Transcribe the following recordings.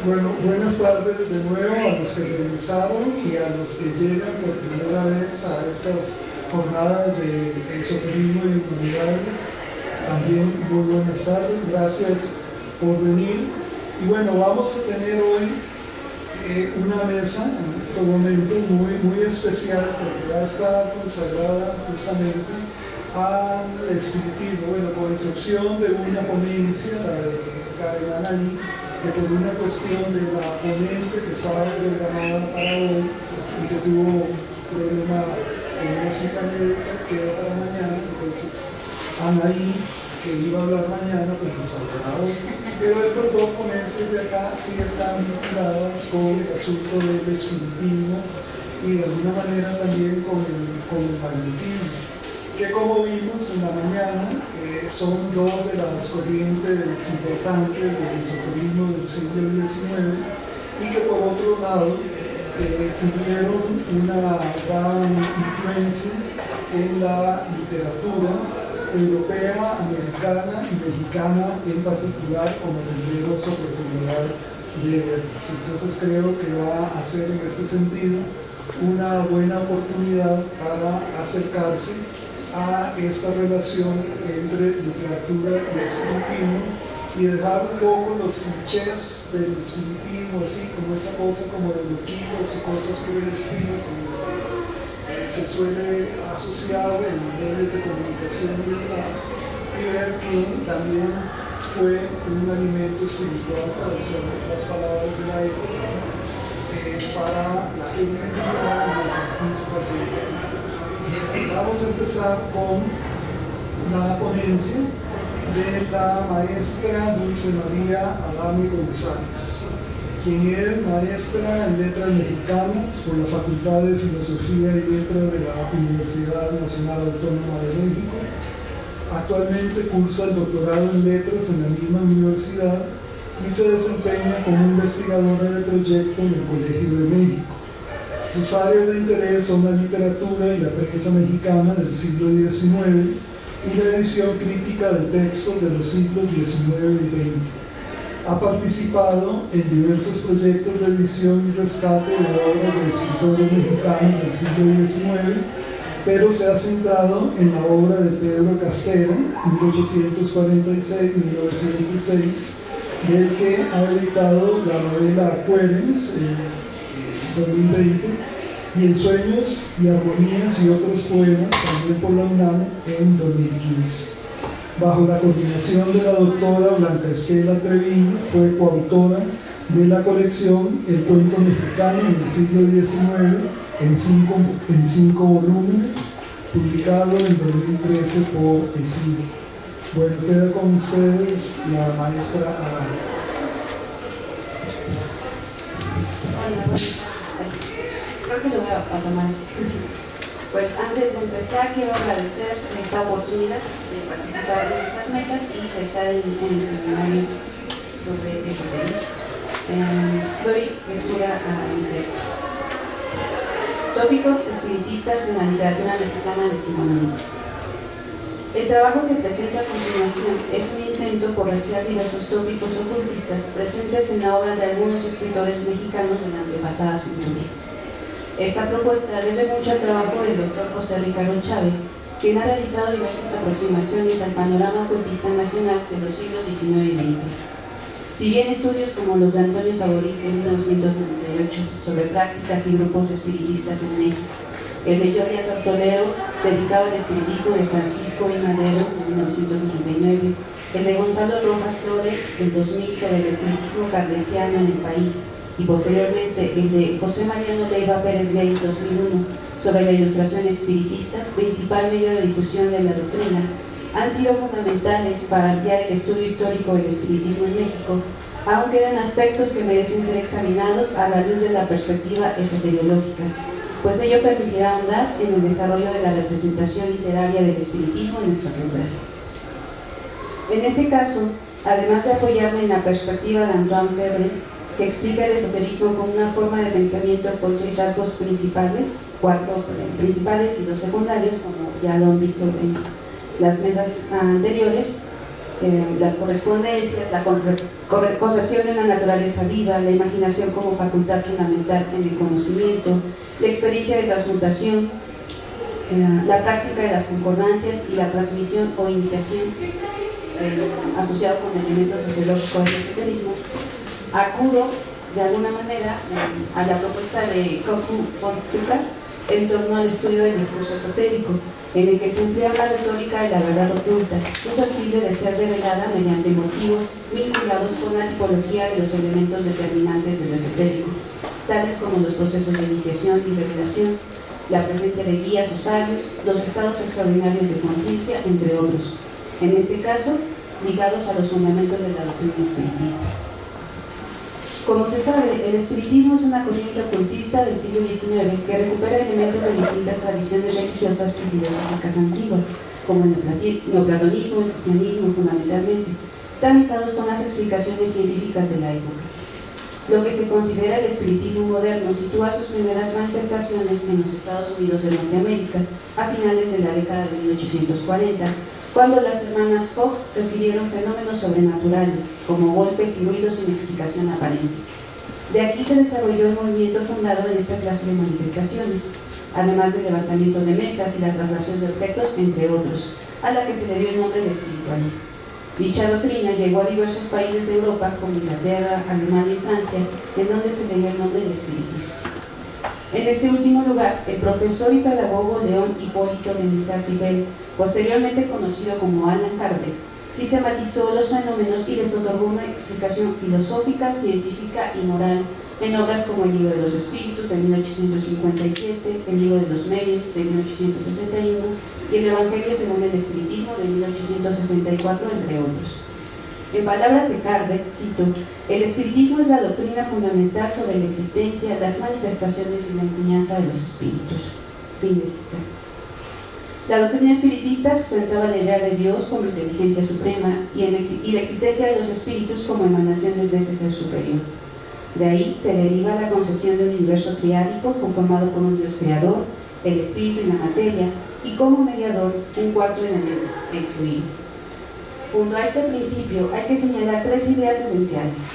Bueno, buenas tardes de nuevo a los que regresaron y a los que llegan por primera vez a estas jornadas de esoterismo y humanidades. También muy buenas tardes, gracias por venir. Y bueno, vamos a tener hoy una mesa en estos momentos muy especial porque va a estar consagrada justamente al espiritismo, bueno, con excepción de una ponencia, la de Karen Anaí, que por una cuestión de la ponente que estaba programada para hoy y que tuvo un problema con una cita médica, queda para mañana. Entonces Anaí, que iba a hablar mañana, pues nos hablará hoy. Pero estas dos ponencias de acá sí están vinculadas con el asunto del espiritismo y de alguna manera también con el magnetismo, que como vimos en la mañana son dos de las corrientes importantes del esoterismo del siglo XIX y que por otro lado tuvieron una gran influencia en la literatura europea, americana y mexicana en particular, como tendremos oportunidad de ver. Entonces creo que va a ser en este sentido una buena oportunidad para acercarse a esta relación entre literatura y espiritismo y dejar un poco los clichés del espiritismo, así como esa cosa como de loquitos y cosas por el estilo, como se suele asociar en medios de comunicación y demás, y ver que también fue un alimento espiritual, para usar las palabras de la época, para la gente en general y los artistas. Vamos a empezar con la ponencia de la maestra Dulce María Adame González, quien es maestra en Letras Mexicanas por la Facultad de Filosofía y Letras de la Universidad Nacional Autónoma de México. Actualmente cursa el doctorado en Letras en la misma universidad y se desempeña como investigadora de proyecto en el Colegio de México. Sus áreas de interés son la literatura y la prensa mexicana del siglo XIX y la edición crítica de textos de los siglos XIX y XX. Ha participado en diversos proyectos de edición y rescate de obras de escritores mexicanos del siglo XIX, pero se ha centrado en la obra de Pedro Castera, 1846-1906, del que ha editado la novela Aquarens en 2020, y en Sueños y Armonías y otros poemas, también por la UNAM, en 2015. Bajo la coordinación de la doctora Blanca Estela Treviño, fue coautora de la colección El Cuento Mexicano en el siglo XIX, en cinco volúmenes, publicado en 2013 por Esfiro. Bueno, queda con ustedes la maestra Adame. Creo que lo voy a tomar así. Pues antes de empezar quiero agradecer esta oportunidad de participar en estas mesas y de estar en el seminario sobre esoterismo. Doy lectura al texto. Tópicos espiritistas en la literatura mexicana decimonónica. El trabajo que presento a continuación es un intento por rastrear diversos tópicos ocultistas presentes en la obra de algunos escritores mexicanos de la antepasada centuria. Esta propuesta debe mucho al trabajo del doctor José Ricardo Chávez, quien ha realizado diversas aproximaciones al panorama ocultista nacional de los siglos XIX y XX. Si bien estudios como los de Antonio Saborit en 1998 sobre prácticas y grupos espiritistas en México, el de Jordi Tortolero dedicado al espiritismo de Francisco I. Madero en 1999, el de Gonzalo Rojas Flores en 2000 sobre el espiritismo cardesiano en el país, y posteriormente el de José Mariano Leiva Pérez Gay en 2001 sobre la ilustración espiritista, principal medio de difusión de la doctrina, han sido fundamentales para ampliar el estudio histórico del espiritismo en México. Aún quedan aspectos que merecen ser examinados a la luz de la perspectiva esoteriológica, pues ello permitirá ahondar en el desarrollo de la representación literaria del espiritismo en nuestras letras. En este caso, además de apoyarme en la perspectiva de Antoine Febre, que explica el esoterismo como una forma de pensamiento con 6 rasgos principales, 4 principales y 2 secundarios, como ya lo han visto en las mesas anteriores, las correspondencias, la concepción de una naturaleza viva, la imaginación como facultad fundamental en el conocimiento, la experiencia de transmutación, la práctica de las concordancias y la transmisión o iniciación asociado con elementos sociológicos del esoterismo. Acudo de alguna manera a la propuesta de Koku von Stuttgart en torno al estudio del discurso esotérico, en el que se emplea la retórica de la verdad oculta, susceptible de ser revelada mediante motivos vinculados con la tipología de los elementos determinantes de lo esotérico, tales como los procesos de iniciación y revelación, la presencia de guías o sabios, los estados extraordinarios de conciencia, entre otros, en este caso ligados a los fundamentos de la doctrina espiritista. Como se sabe, el espiritismo es una corriente ocultista del siglo XIX que recupera elementos de distintas tradiciones religiosas y filosóficas antiguas, como el neoplatonismo, el cristianismo fundamentalmente, tamizados con las explicaciones científicas de la época. Lo que se considera el espiritismo moderno sitúa sus primeras manifestaciones en los Estados Unidos de Norteamérica a finales de la década de 1840, cuando las hermanas Fox refirieron fenómenos sobrenaturales, como golpes y ruidos sin explicación aparente. De aquí se desarrolló el movimiento fundado en esta clase de manifestaciones, además del levantamiento de mesas y la traslación de objetos, entre otros, a la que se le dio el nombre de espiritualismo. Dicha doctrina llegó a diversos países de Europa, como Inglaterra, Alemania y Francia, en donde se le dio el nombre de espiritismo. En este último lugar, el profesor y pedagogo León Hipólito de Mizar-Pibel, posteriormente conocido como Allan Kardec, sistematizó los fenómenos y les otorgó una explicación filosófica, científica y moral en obras como El libro de los espíritus de 1857, El libro de los medios de 1861 y El Evangelio según el espiritismo de 1864, entre otros. En palabras de Kardec, cito: el espiritismo es la doctrina fundamental sobre la existencia, las manifestaciones y la enseñanza de los espíritus. Fin de cita. La doctrina espiritista sustentaba la idea de Dios como inteligencia suprema y la existencia de los espíritus como emanaciones de ese ser superior. De ahí se deriva la concepción de un universo triádico conformado por un Dios creador, el espíritu y la materia, y como mediador un cuarto elemento, el fluido. Junto a este principio hay que señalar tres ideas esenciales.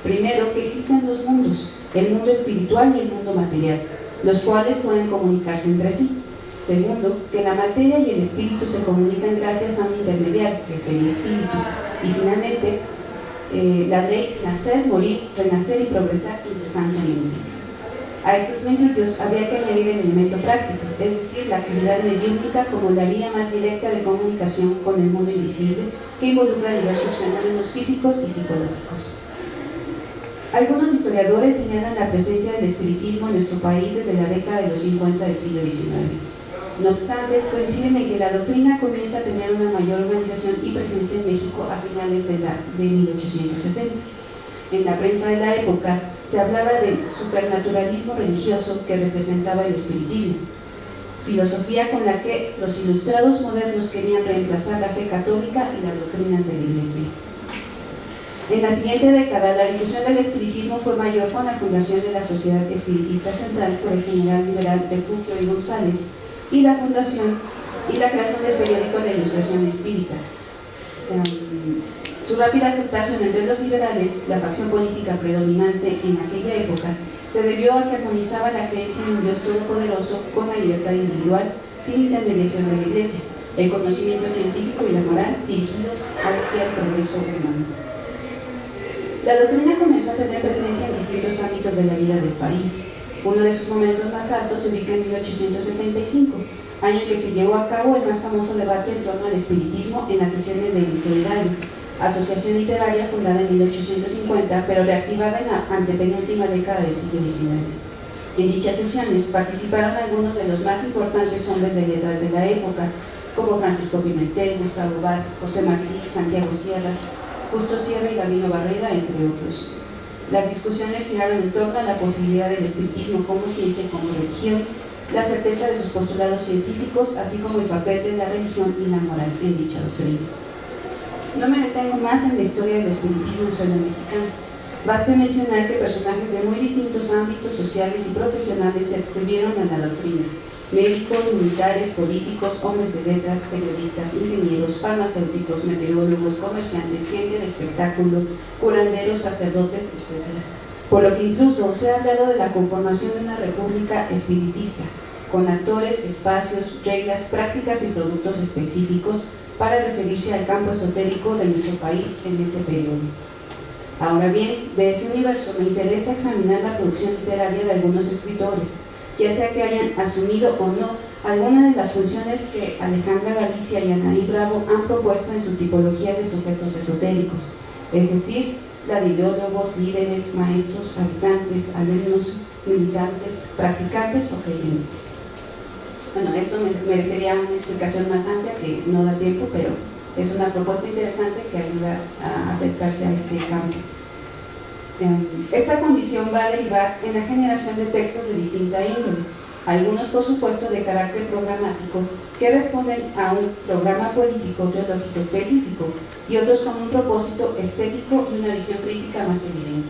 Primero, que existen dos mundos, el mundo espiritual y el mundo material, los cuales pueden comunicarse entre sí. Segundo, que la materia y el espíritu se comunican gracias a un intermediario, el perispíritu. Y finalmente, la ley nacer, morir, renacer y progresar incesantemente. A estos principios habría que añadir el elemento práctico, es decir, la actividad mediúmnica como la vía más directa de comunicación con el mundo invisible, que involucra diversos fenómenos físicos y psicológicos. Algunos historiadores señalan la presencia del espiritismo en nuestro país desde la década de los 50 del siglo XIX. No obstante, coinciden en que la doctrina comienza a tener una mayor organización y presencia en México a finales de 1860. En la prensa de la época se hablaba del supernaturalismo religioso que representaba el espiritismo, filosofía con la que los ilustrados modernos querían reemplazar la fe católica y las doctrinas de la Iglesia. En la siguiente década, la difusión del espiritismo fue mayor con la fundación de la Sociedad Espiritista Central por el general liberal Refugio I. González y la fundación y la creación del periódico La Ilustración Espírita. Su rápida aceptación entre los liberales, la facción política predominante en aquella época, se debió a que armonizaba la creencia en un Dios todopoderoso con la libertad individual sin intermediación de la Iglesia, el conocimiento científico y la moral dirigidos hacia el progreso humano. La doctrina comenzó a tener presencia en distintos ámbitos de la vida del país. Uno de sus momentos más altos se ubica en 1875, año en que se llevó a cabo el más famoso debate en torno al espiritismo en las sesiones del Liceo Hidalgo, asociación literaria fundada en 1850, pero reactivada en la antepenúltima década del siglo XIX. En dichas sesiones participaron algunos de los más importantes hombres de letras de la época, como Francisco Pimentel, Gustavo Vaz, José Martí, Santiago Sierra, Justo Sierra y Gabino Barrera, entre otros. Las discusiones giraron en torno a la posibilidad del espiritismo como ciencia y como religión, la certeza de sus postulados científicos, así como el papel de la religión y la moral en dicha doctrina. No me detengo más en la historia del espiritismo en suelo mexicano. Baste mencionar que personajes de muy distintos ámbitos sociales y profesionales se adscribieron a la doctrina, médicos, militares, políticos, hombres de letras, periodistas, ingenieros, farmacéuticos, meteorólogos, comerciantes, gente de espectáculo, curanderos, sacerdotes, etc. Por lo que incluso se ha hablado de la conformación de una república espiritista, con actores, espacios, reglas, prácticas y productos específicos para referirse al campo esotérico de nuestro país en este periodo. Ahora bien, de ese universo me interesa examinar la producción literaria de algunos escritores, ya sea que hayan asumido o no alguna de las funciones que Alejandra Galicia y Anaí Bravo han propuesto en su tipología de sujetos esotéricos, es decir, la de ideólogos, líderes, maestros, habitantes, alumnos, militantes, practicantes o creyentes. Bueno, esto merecería una explicación más amplia que no da tiempo, pero es una propuesta interesante que ayuda a acercarse a este campo. Esta condición va a derivar en la generación de textos de distinta índole, algunos por supuesto de carácter programático que responden a un programa político teológico específico y otros con un propósito estético y una visión crítica más evidente.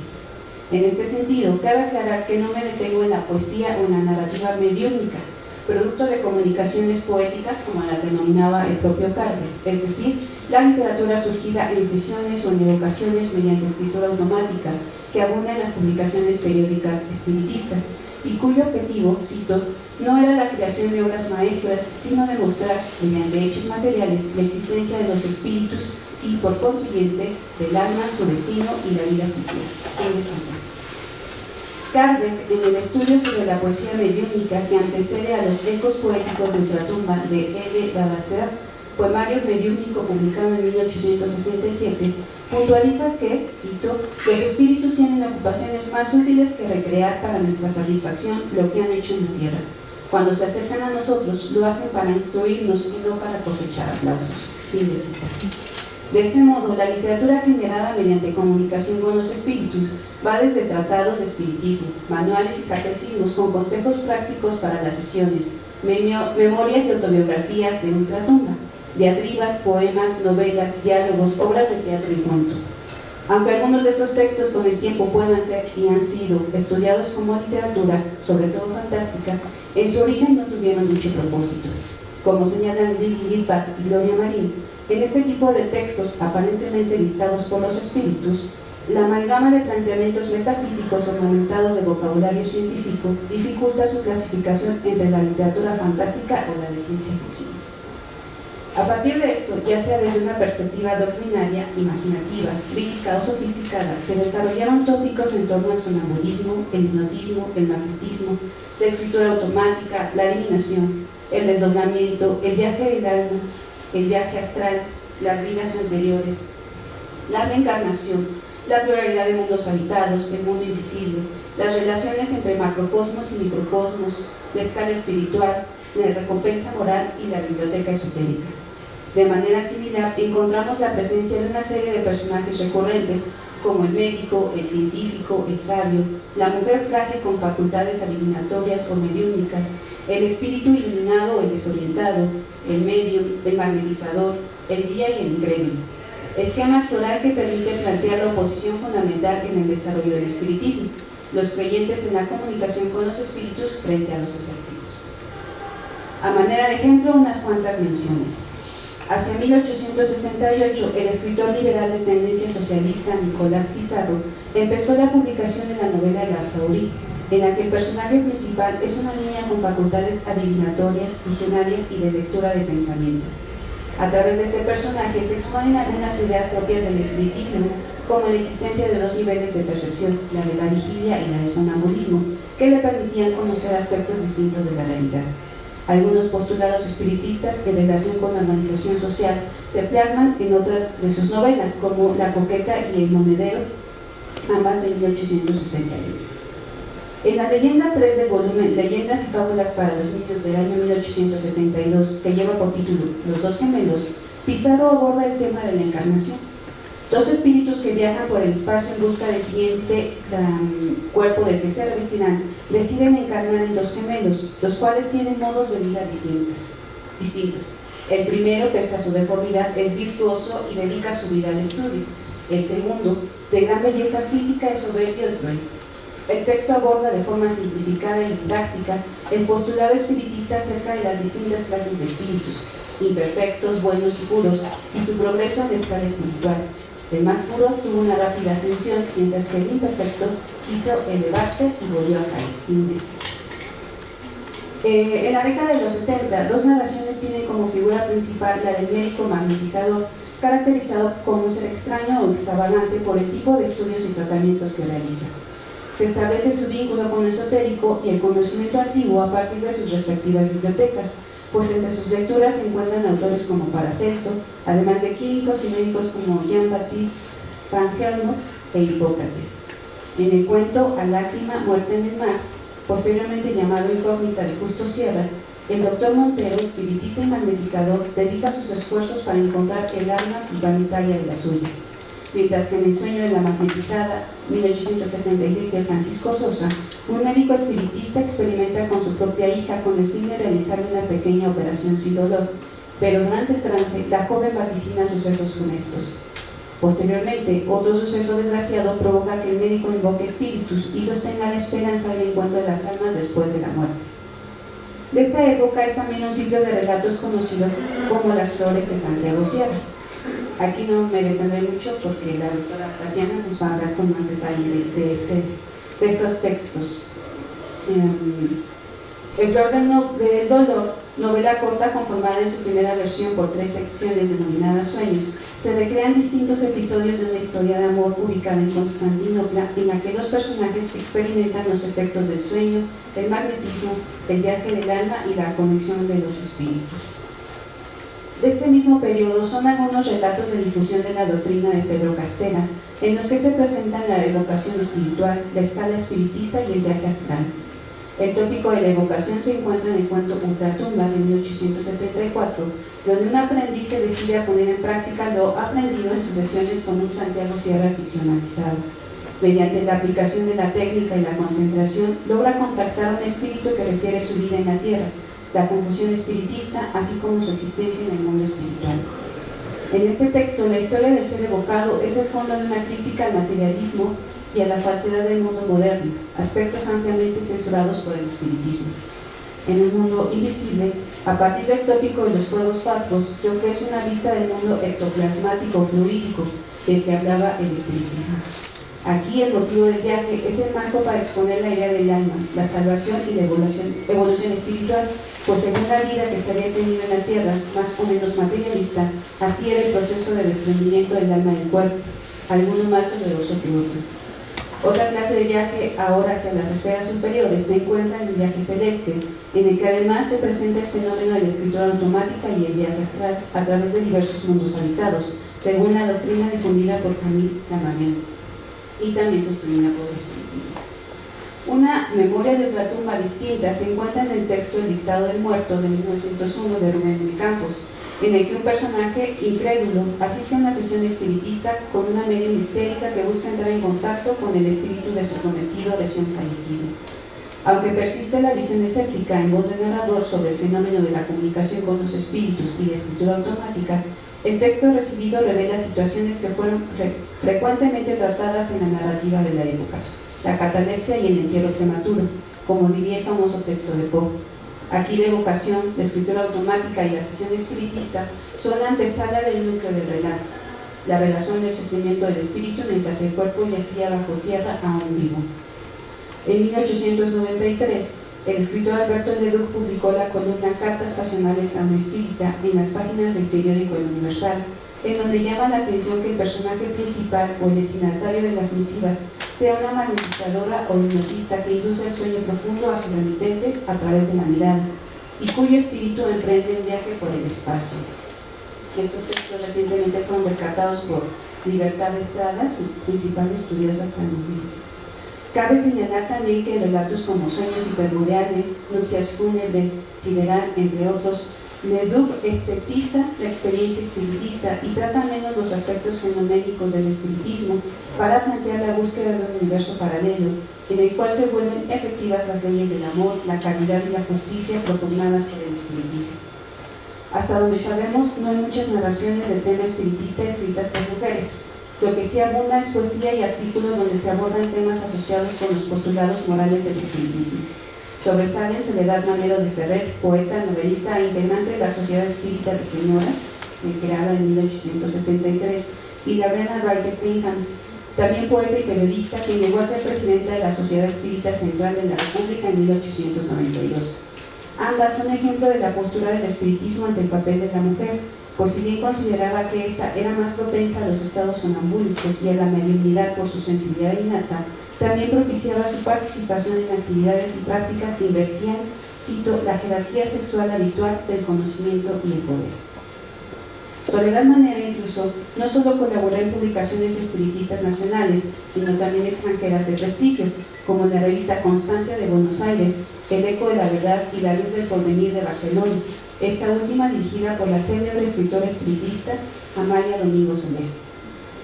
En este sentido, cabe aclarar que no me detengo en la poesía o en la narrativa mediúnica, producto de comunicaciones poéticas como las denominaba el propio Carter, es decir, la literatura surgida en sesiones o en evocaciones mediante escritura automática que abunda en las publicaciones periódicas espiritistas y cuyo objetivo, cito, no era la creación de obras maestras, sino demostrar, mediante hechos materiales, la existencia de los espíritus y, por consiguiente, del alma, su destino y la vida futura. Kardec, en el estudio sobre la poesía mediúnica que antecede a los ecos poéticos de Ultratumba de L. Vavasseur, poemario mediúnico publicado en 1867, puntualiza que, cito, los espíritus tienen ocupaciones más útiles que recrear para nuestra satisfacción lo que han hecho en la tierra. Cuando se acercan a nosotros, lo hacen para instruirnos y no para cosechar aplausos. Fin de cita. De este modo, la literatura generada mediante comunicación con los espíritus va desde tratados de espiritismo, manuales y catecismos con consejos prácticos para las sesiones, memorias y autobiografías de ultratumba, diatribas, poemas, novelas, diálogos, obras de teatro y cuento. Aunque algunos de estos textos con el tiempo puedan ser y han sido estudiados como literatura, sobre todo fantástica, en su origen no tuvieron mucho propósito. Como señalan Lili Litvak y Gloria Marín, en este tipo de textos aparentemente dictados por los espíritus, la amalgama de planteamientos metafísicos ornamentados de vocabulario científico dificulta su clasificación entre la literatura fantástica o la de ciencia ficción. A partir de esto, ya sea desde una perspectiva doctrinaria, imaginativa, crítica o sofisticada, se desarrollaron tópicos en torno al sonambulismo, el hipnotismo, el magnetismo, la escritura automática, la adivinación, el desdoblamiento, el viaje del alma, el viaje astral, las vidas anteriores, la reencarnación, la pluralidad de mundos habitados, el mundo invisible, las relaciones entre macrocosmos y microcosmos, la escala espiritual, la recompensa moral y la biblioteca esotérica. De manera similar, encontramos la presencia de una serie de personajes recurrentes como el médico, el científico, el sabio, la mujer frágil con facultades adivinatorias o mediúnicas, el espíritu iluminado o el desorientado, el medium, el magnetizador, el guía y el incrédulo. Esquema actoral que permite plantear la oposición fundamental en el desarrollo del espiritismo, los creyentes en la comunicación con los espíritus frente a los escépticos. A manera de ejemplo, unas cuantas menciones. Hacia 1868, el escritor liberal de tendencia socialista Nicolás Pizarro empezó la publicación de la novela La Saurí, en la que el personaje principal es una niña con facultades adivinatorias, visionarias y de lectura de pensamiento. A través de este personaje se exponen algunas ideas propias del espiritismo, como la existencia de dos niveles de percepción, la de la vigilia y la de sonambulismo, que le permitían conocer aspectos distintos de la realidad. Algunos postulados espiritistas en relación con la organización social se plasman en otras de sus novelas, como La coqueta y El monedero, ambas de 1861. En la leyenda 3 del volumen Leyendas y fábulas para los niños del año 1872, que lleva por título Los dos gemelos, Pizarro aborda el tema de la encarnación. Dos espíritus que viajan por el espacio en busca del siguiente cuerpo del que se revestirán, deciden encarnar en dos gemelos, los cuales tienen modos de vida distintos. El primero, pese a su deformidad, es virtuoso y dedica su vida al estudio. El segundo, de gran belleza física, es soberbio y cruel. El texto aborda de forma simplificada y didáctica el postulado espiritista acerca de las distintas clases de espíritus, imperfectos, buenos y puros, y su progreso en la escala espiritual. El más puro tuvo una rápida ascensión, mientras que el imperfecto quiso elevarse y volvió a caer. En la década de los 70, dos narraciones tienen como figura principal la del médico magnetizador, caracterizado como un ser extraño o extravagante por el tipo de estudios y tratamientos que realiza. Se establece su vínculo con lo esotérico y el conocimiento antiguo a partir de sus respectivas bibliotecas, pues entre sus lecturas se encuentran autores como Paracelso, además de químicos y médicos como Jean-Baptiste Van Helmont e Hipócrates. En el cuento A lágrima muerta en el mar, posteriormente llamado Incógnita de Justo Sierra, el doctor Montero, espiritista y magnetizador, dedica sus esfuerzos para encontrar el alma planetaria de la suya. Mientras que en El sueño de la magnetizada, 1876 de Francisco Sosa, un médico espiritista experimenta con su propia hija con el fin de realizar una pequeña operación sin dolor, pero durante el trance la joven vaticina sucesos funestos. Posteriormente, otro suceso desgraciado provoca que el médico invoque espíritus y sostenga la esperanza del encuentro de las almas después de la muerte. De esta época es también un ciclo de relatos conocido como Las Flores de Santiago Sierra. Aquí no me detendré mucho porque la doctora Tatiana nos va a hablar con más detalle de estos textos. El Flor del Dolor, novela corta conformada en su primera versión por 3 secciones denominadas Sueños, se recrean distintos episodios de una historia de amor ubicada en Constantinopla, en la que los personajes experimentan los efectos del sueño, el magnetismo, el viaje del alma y la conexión de los espíritus. De este mismo periodo son algunos relatos de difusión de la doctrina de Pedro Castella, en los que se presentan la evocación espiritual, la escala espiritista y el viaje astral. El tópico de la evocación se encuentra en el cuento Ultratumba de 1874, donde un aprendiz se decide a poner en práctica lo aprendido en sus sesiones con un Santiago Sierra ficcionalizado. Mediante la aplicación de la técnica y la concentración, logra contactar a un espíritu que refiere su vida en la tierra, la confusión espiritista, así como su existencia en el mundo espiritual. En este texto, la historia del ser evocado es el fondo de una crítica al materialismo y a la falsedad del mundo moderno, aspectos ampliamente censurados por el espiritismo. En el mundo invisible, a partir del tópico de los fuegos sacros, se ofrece una vista del mundo ectoplasmático fluídico del que hablaba el espiritismo. Aquí el motivo del viaje es el marco para exponer la idea del alma, la salvación y la evolución espiritual, pues según la vida que se había tenido en la tierra, más o menos materialista, así era el proceso de desprendimiento del alma del cuerpo, alguno más doloroso que otro. Otra clase de viaje, ahora hacia las esferas superiores, se encuentra en el viaje celeste, en el que además se presenta el fenómeno de la escritura automática y el viaje astral a través de diversos mundos habitados, según la doctrina difundida por Camille Lamarck y también sostenida por el espiritismo. Una memoria de ultratumba distinta se encuentra en el texto El dictado del muerto de 1901 de Rubén Campos, en el que un personaje incrédulo asiste a una sesión espiritista con una medium histérica que busca entrar en contacto con el espíritu de su prometido recién fallecido. Aunque persiste la visión escéptica en voz del narrador sobre el fenómeno de la comunicación con los espíritus y la escritura automática, el texto recibido revela situaciones que fueron frecuentemente tratadas en la narrativa de la época, la catalepsia y el entierro prematuro, como diría el famoso texto de Poe. Aquí la evocación, la escritura automática y la sesión espiritista son la antesala del núcleo del relato, la relación del sufrimiento del espíritu mientras el cuerpo yacía bajo tierra aún vivo. En 1893, el escritor Alberto Leduc publicó la columna Cartas Pasionales a un Espírita en las páginas del periódico El Universal, en donde llama la atención que el personaje principal o el destinatario de las misivas sea una magnetizadora o hipnotista que induce el sueño profundo a su remitente a través de la mirada, y cuyo espíritu emprende un viaje por el espacio. Estos textos recientemente fueron rescatados por Libertad Estrada, su principal estudiosa hasta el momento. Cabe señalar también que relatos como Sueños hiperboreales, Nupcias fúnebres, Sideral, entre otros, Leduc estetiza la experiencia espiritista y trata menos los aspectos fenoménicos del espiritismo para plantear la búsqueda de un universo paralelo, en el cual se vuelven efectivas las leyes del amor, la caridad y la justicia propugnadas por el espiritismo. Hasta donde sabemos, no hay muchas narraciones del tema espiritista escritas por mujeres. Lo que sí abunda es poesía y artículos donde se abordan temas asociados con los postulados morales del espiritismo. Sobresalen Soledad Manero de Ferrer, poeta, novelista e integrante de la Sociedad Espírita de Señoras, creada en 1873, y Gabriela Wright Pinkhams, también poeta y periodista, que llegó a ser presidenta de la Sociedad Espírita Central de la República en 1892. Ambas son ejemplo de la postura del espiritismo ante el papel de la mujer, pues si bien consideraba que ésta era más propensa a los estados sonambúlicos y a la mediunidad por su sensibilidad innata, también propiciaba su participación en actividades y prácticas que invertían, cito, la jerarquía sexual habitual del conocimiento y el poder. Soledad Manero incluso no solo colaboró en publicaciones espiritistas nacionales, sino también extranjeras de prestigio, como la revista Constancia de Buenos Aires, El Eco de la Verdad y La Luz del Porvenir de Barcelona, esta última dirigida por la célebre escritora espiritista Amalia Domingo Soler.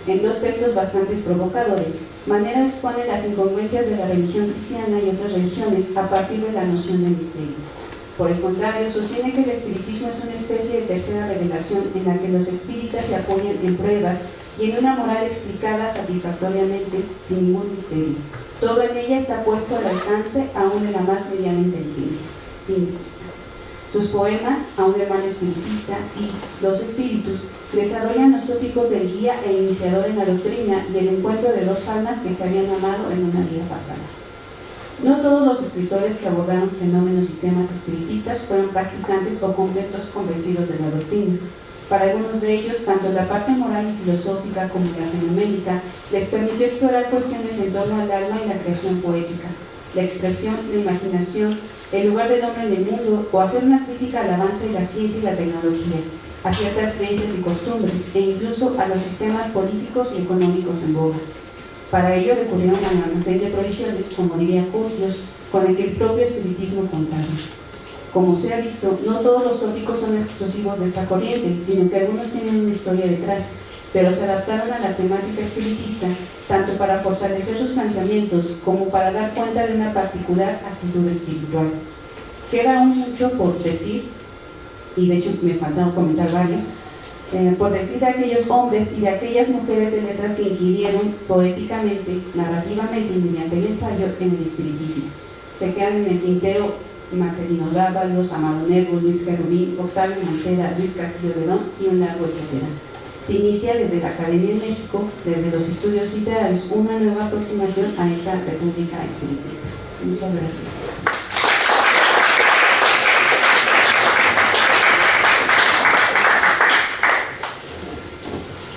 En dos textos bastante provocadores, Manero expone las incongruencias de la religión cristiana y otras religiones a partir de la noción de misterio. Por el contrario, sostiene que el espiritismo es una especie de tercera revelación en la que los espíritas se apoyan en pruebas y en una moral explicada satisfactoriamente, sin ningún misterio. Todo en ella está puesto al alcance aún de la más mediana inteligencia. Sus poemas, A un hermano espiritista y Dos espíritus, desarrollan los tópicos del guía e iniciador en la doctrina y el encuentro de dos almas que se habían amado en una vida pasada. No todos los escritores que abordaron fenómenos y temas espiritistas fueron practicantes o completos convencidos de la doctrina. Para algunos de ellos, tanto la parte moral y filosófica como la fenoménica les permitió explorar cuestiones en torno al alma y la creación poética, la expresión, la imaginación, el lugar del hombre en el mundo, o hacer una crítica al avance de la ciencia y la tecnología, a ciertas creencias y costumbres, e incluso a los sistemas políticos y económicos en boga. Para ello recurrieron al almacén de provisiones, como diría Curtius, con el que el propio espiritismo contaba. Como se ha visto, no todos los tópicos son exclusivos de esta corriente, sino que algunos tienen una historia detrás, pero se adaptaron a la temática espiritista, tanto para fortalecer sus planteamientos como para dar cuenta de una particular actitud espiritual. Queda aún mucho por decir, y de hecho me faltaron comentar varios, por decir de aquellos hombres y de aquellas mujeres de letras que inquirieron poéticamente, narrativamente y mediante el ensayo en el espiritismo. Se quedan en el tintero Marcelino Dávalos, Amado Nervo, Luis Gerrubín, Octavio Mancera, Luis Castillo Redón y un largo etcétera. Se inicia desde la Academia de México, desde los estudios literarios, una nueva aproximación a esa república espiritista. Muchas gracias.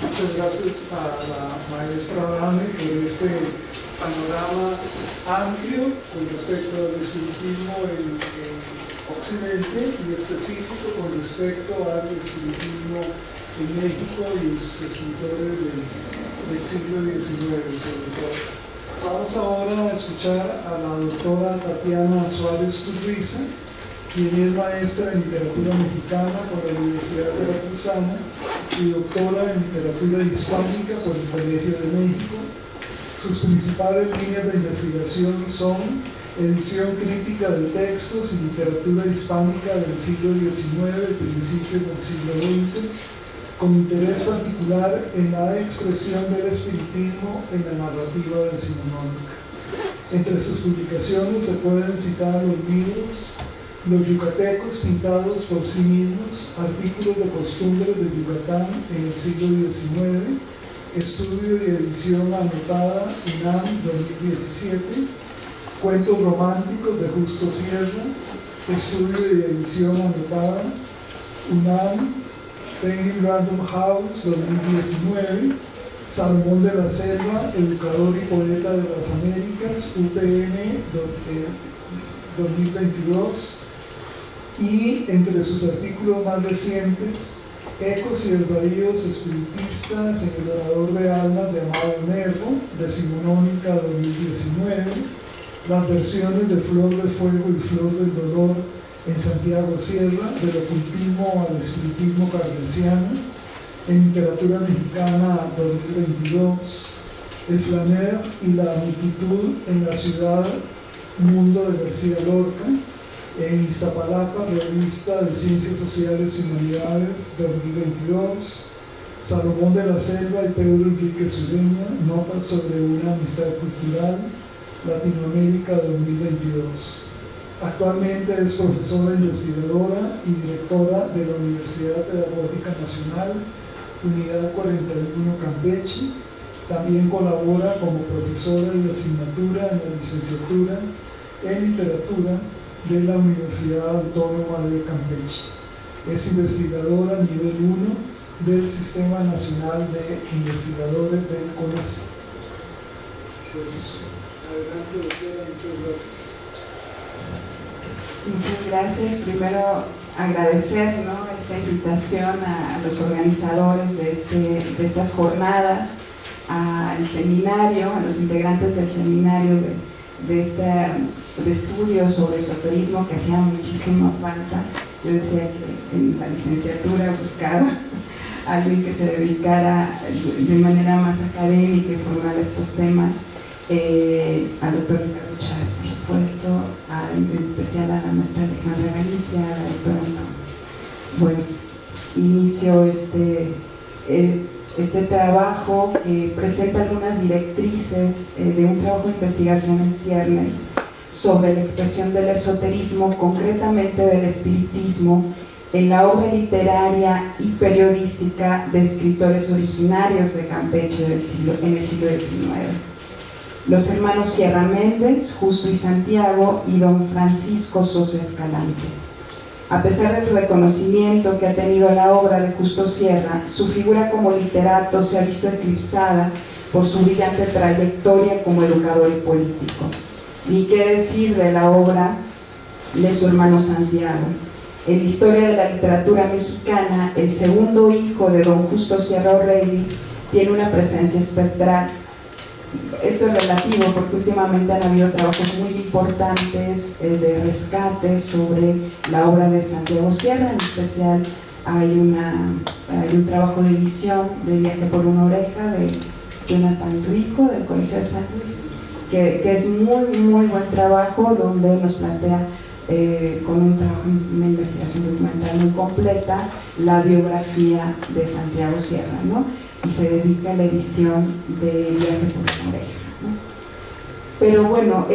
Muchas gracias a la maestra Dame por este panorama amplio con respecto al espiritismo en Occidente y específico con respecto al espiritismo en México y sus escritores del siglo XIX sobre todo. Vamos ahora a escuchar a la doctora Tatiana Suárez Turriza, quien es maestra en literatura mexicana por la Universidad de Veracruzana y doctora en literatura hispánica por el Colegio de México. Sus principales líneas de investigación son edición crítica de textos y literatura hispánica del siglo XIX y principios del siglo XX, con interés particular en la expresión del espiritismo en la narrativa decimonónica. Entre sus publicaciones se pueden citar los libros Los yucatecos pintados por sí mismos, artículos de costumbres de Yucatán en el siglo XIX, estudio y edición anotada UNAM 2017, Cuentos románticos de Justo Sierra, estudio y edición anotada UNAM Penguin Random House 2019, Salomón de la Selva, educador y poeta de las Américas, UPN 2022, y entre sus artículos más recientes, Ecos y desvaríos espiritistas en el Orador de Almas de Amado Nervo, decimonónica 2019, las versiones de Flor de Fuego y Flor del Dolor en Santiago Sierra, del ocultismo al espiritismo cardesiano, en literatura mexicana 2022, El Flaner y la multitud en la ciudad Mundo de García Lorca, en Iztapalapa, revista de Ciencias Sociales y Humanidades 2022, Salomón de la Selva y Pedro Enrique Ureña, notas sobre una amistad cultural, Latinoamérica 2022. Actualmente es profesora investigadora y directora de la Universidad Pedagógica Nacional, Unidad 41 Campeche. También colabora como profesora de asignatura en la licenciatura en literatura de la Universidad Autónoma de Campeche. Es investigadora nivel 1 del Sistema Nacional de Investigadores del CONACYT. Pues, adelante, doctora, muchas gracias. Muchas gracias. Primero agradecer, ¿no?, esta invitación a los organizadores de estas jornadas, al seminario, a los integrantes del seminario de estudios sobre esoterismo, que hacía muchísima falta. Yo decía que en la licenciatura buscaba a alguien que se dedicara de manera más académica y formal a estos temas, al doctor Ricardo Chávez, por supuesto, en especial a la maestra Alejandra Galicia, a la doctora Antonio. Bueno, inicio este trabajo que presenta algunas directrices de un trabajo de investigación en ciernes sobre la expresión del esoterismo, concretamente del espiritismo, en la obra literaria y periodística de escritores originarios de Campeche en el siglo XIX. Los hermanos Sierra Méndez, Justo y Santiago, y don Francisco Sosa Escalante. A pesar del reconocimiento que ha tenido la obra de Justo Sierra, su figura como literato se ha visto eclipsada por su brillante trayectoria como educador y político. Ni qué decir de la obra de su hermano Santiago. En la historia de la literatura mexicana, el segundo hijo de don Justo Sierra O'Reilly tiene una presencia espectral. Esto es relativo porque últimamente han habido trabajos muy importantes de rescate sobre la obra de Santiago Sierra. En especial hay un trabajo de edición de Viaje por una oreja de Jonathan Rico del Colegio de San Luis, que es muy buen trabajo, donde nos plantea con una investigación documental muy completa la biografía de Santiago Sierra, ¿no?, y se dedica a la edición de Viaje por una oreja, ¿no? Pero bueno,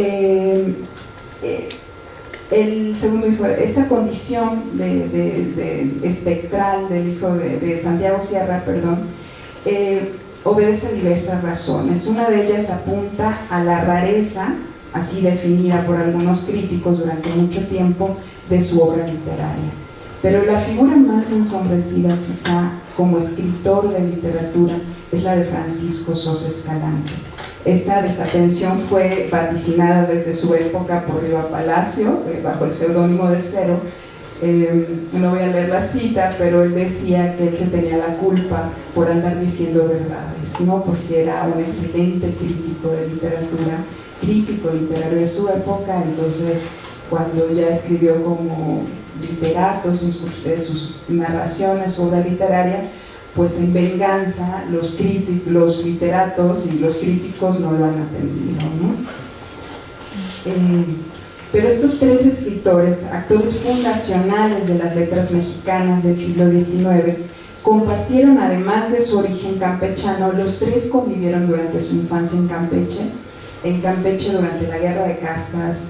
el segundo hijo, esta condición de espectral del hijo de Santiago Sierra, obedece a diversas razones. Una de ellas apunta a la rareza, así definida por algunos críticos durante mucho tiempo, de su obra literaria. Pero la figura más ensombrecida quizá como escritor de literatura es la de Francisco Sosa Escalante. Esta desatención fue vaticinada desde su época por Riva Palacio, bajo el seudónimo de Cero. No voy a leer la cita, pero él decía que él se tenía la culpa por andar diciendo verdades, ¿no?, porque era un excelente crítico de literatura, crítico literario de su época. Entonces, cuando ya escribió como literato sus narraciones, obra literaria, pues en venganza los literatos y los críticos no lo han atendido, ¿no? Pero estos tres escritores, actores fundacionales de las letras mexicanas del siglo XIX, compartieron, además de su origen campechano, los tres convivieron durante su infancia en Campeche. En Campeche, durante la Guerra de Castas,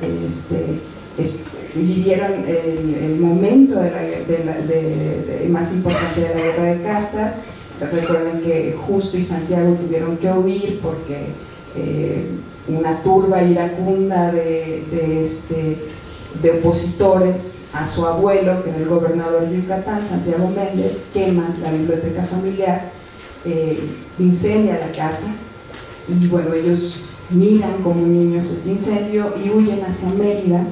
vivieron el momento más importante de la Guerra de Castas. Recuerden que Justo y Santiago tuvieron que huir porque una turba iracunda de opositores a su abuelo, que era el gobernador de Yucatán, Santiago Méndez, quema la biblioteca familiar, incendia la casa, y bueno, ellos miran como niños este incendio y huyen hacia Mérida.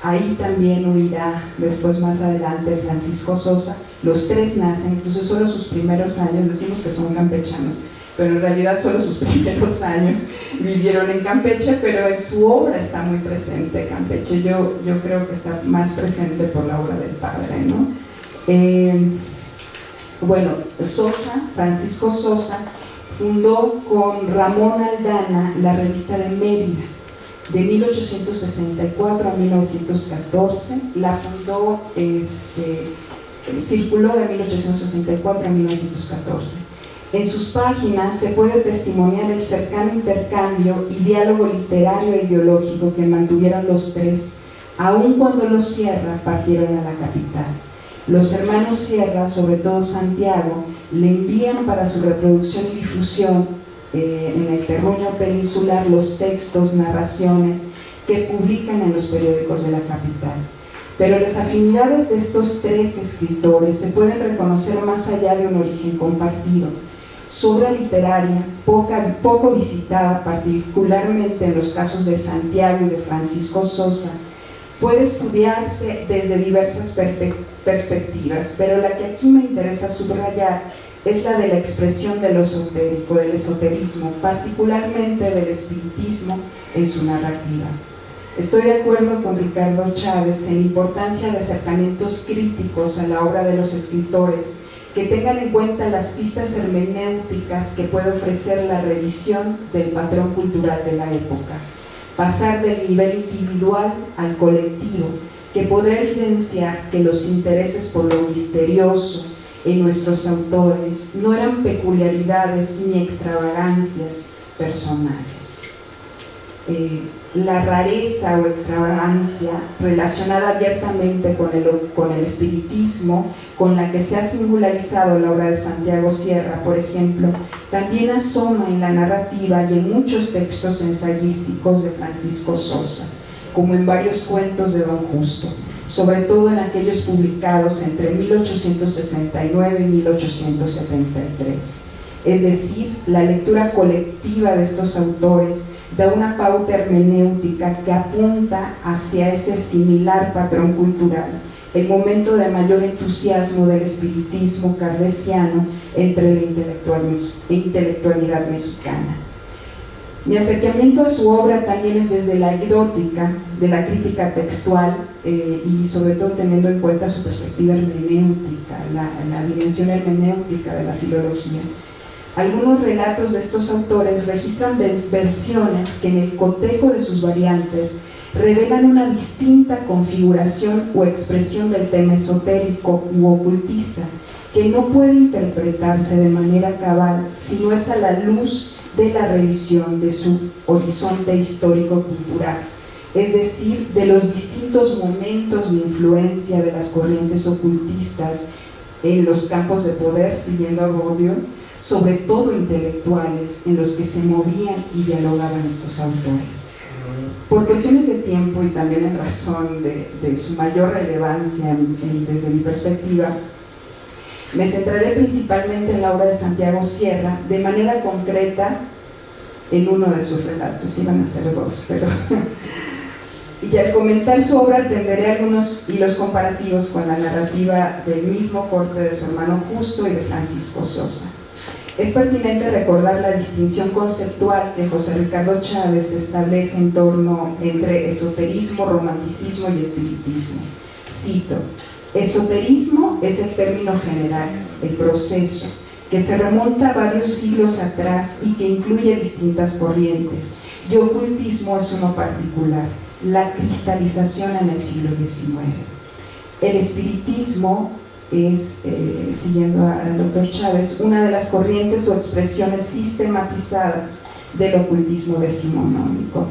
Ahí también huirá después, más adelante, Francisco Sosa. Los tres nacen, entonces solo sus primeros años, decimos que son campechanos, pero en realidad solo sus primeros años vivieron en Campeche, pero en su obra está muy presente Campeche. Yo creo que está más presente por la obra del padre, ¿no? Bueno, Francisco Sosa, fundó con Ramón Aldana la revista de Mérida. De 1864 a 1914 la fundó circuló de 1864 a 1914. En sus páginas se puede testimoniar el cercano intercambio y diálogo literario e ideológico que mantuvieron los tres, aun cuando los Sierra partieron a la capital. Los hermanos Sierra, sobre todo Santiago, le envían para su reproducción y difusión en el terruño peninsular los textos, narraciones que publican en los periódicos de la capital. Pero las afinidades de estos tres escritores se pueden reconocer más allá de un origen compartido. Su obra literaria, poco visitada, particularmente en los casos de Santiago y de Francisco Sosa, puede estudiarse desde diversas perspectivas, pero la que aquí me interesa subrayar es la de la expresión de lo esotérico, del esoterismo, particularmente del espiritismo en su narrativa. Estoy de acuerdo con Ricardo Chávez en la importancia de acercamientos críticos a la obra de los escritores que tengan en cuenta las pistas hermenéuticas que puede ofrecer la revisión del patrón cultural de la época. Pasar del nivel individual al colectivo, que podrá evidenciar que los intereses por lo misterioso en nuestros autores no eran peculiaridades ni extravagancias personales. La rareza o extravagancia relacionada abiertamente con el espiritismo, con la que se ha singularizado la obra de Santiago Sierra, por ejemplo, también asoma en la narrativa y en muchos textos ensayísticos de Francisco Sosa, como en varios cuentos de Don Justo, sobre todo en aquellos publicados entre 1869 y 1873. Es decir, la lectura colectiva de estos autores da una pauta hermenéutica que apunta hacia ese similar patrón cultural, el momento de mayor entusiasmo del espiritismo kardeciano entre la intelectualidad mexicana. Mi acercamiento a su obra también es desde la anecdótica, de la crítica textual y sobre todo teniendo en cuenta su perspectiva hermenéutica, la dimensión hermenéutica de la filología. Algunos relatos de estos autores registran versiones que en el cotejo de sus variantes revelan una distinta configuración o expresión del tema esotérico u ocultista, que no puede interpretarse de manera cabal si no es a la luz de la revisión de su horizonte histórico-cultural, es decir, de los distintos momentos de influencia de las corrientes ocultistas en los campos de poder, siguiendo a Baudieu, sobre todo intelectuales en los que se movían y dialogaban estos autores. Por cuestiones de tiempo y también en razón de su mayor relevancia desde mi perspectiva, me centraré principalmente en la obra de Santiago Sierra, de manera concreta en uno de sus relatos, iban a ser dos, pero y al comentar su obra atenderé algunos hilos comparativos con la narrativa del mismo corte de su hermano Justo y de Francisco Sosa. Es pertinente recordar la distinción conceptual que José Ricardo Chávez establece en torno entre esoterismo, romanticismo y espiritismo. Cito: esoterismo es el término general, el proceso, que se remonta a varios siglos atrás y que incluye distintas corrientes, y ocultismo es uno particular, la cristalización en el siglo XIX. El espiritismo es, siguiendo al doctor Chávez, una de las corrientes o expresiones sistematizadas del ocultismo decimonónico.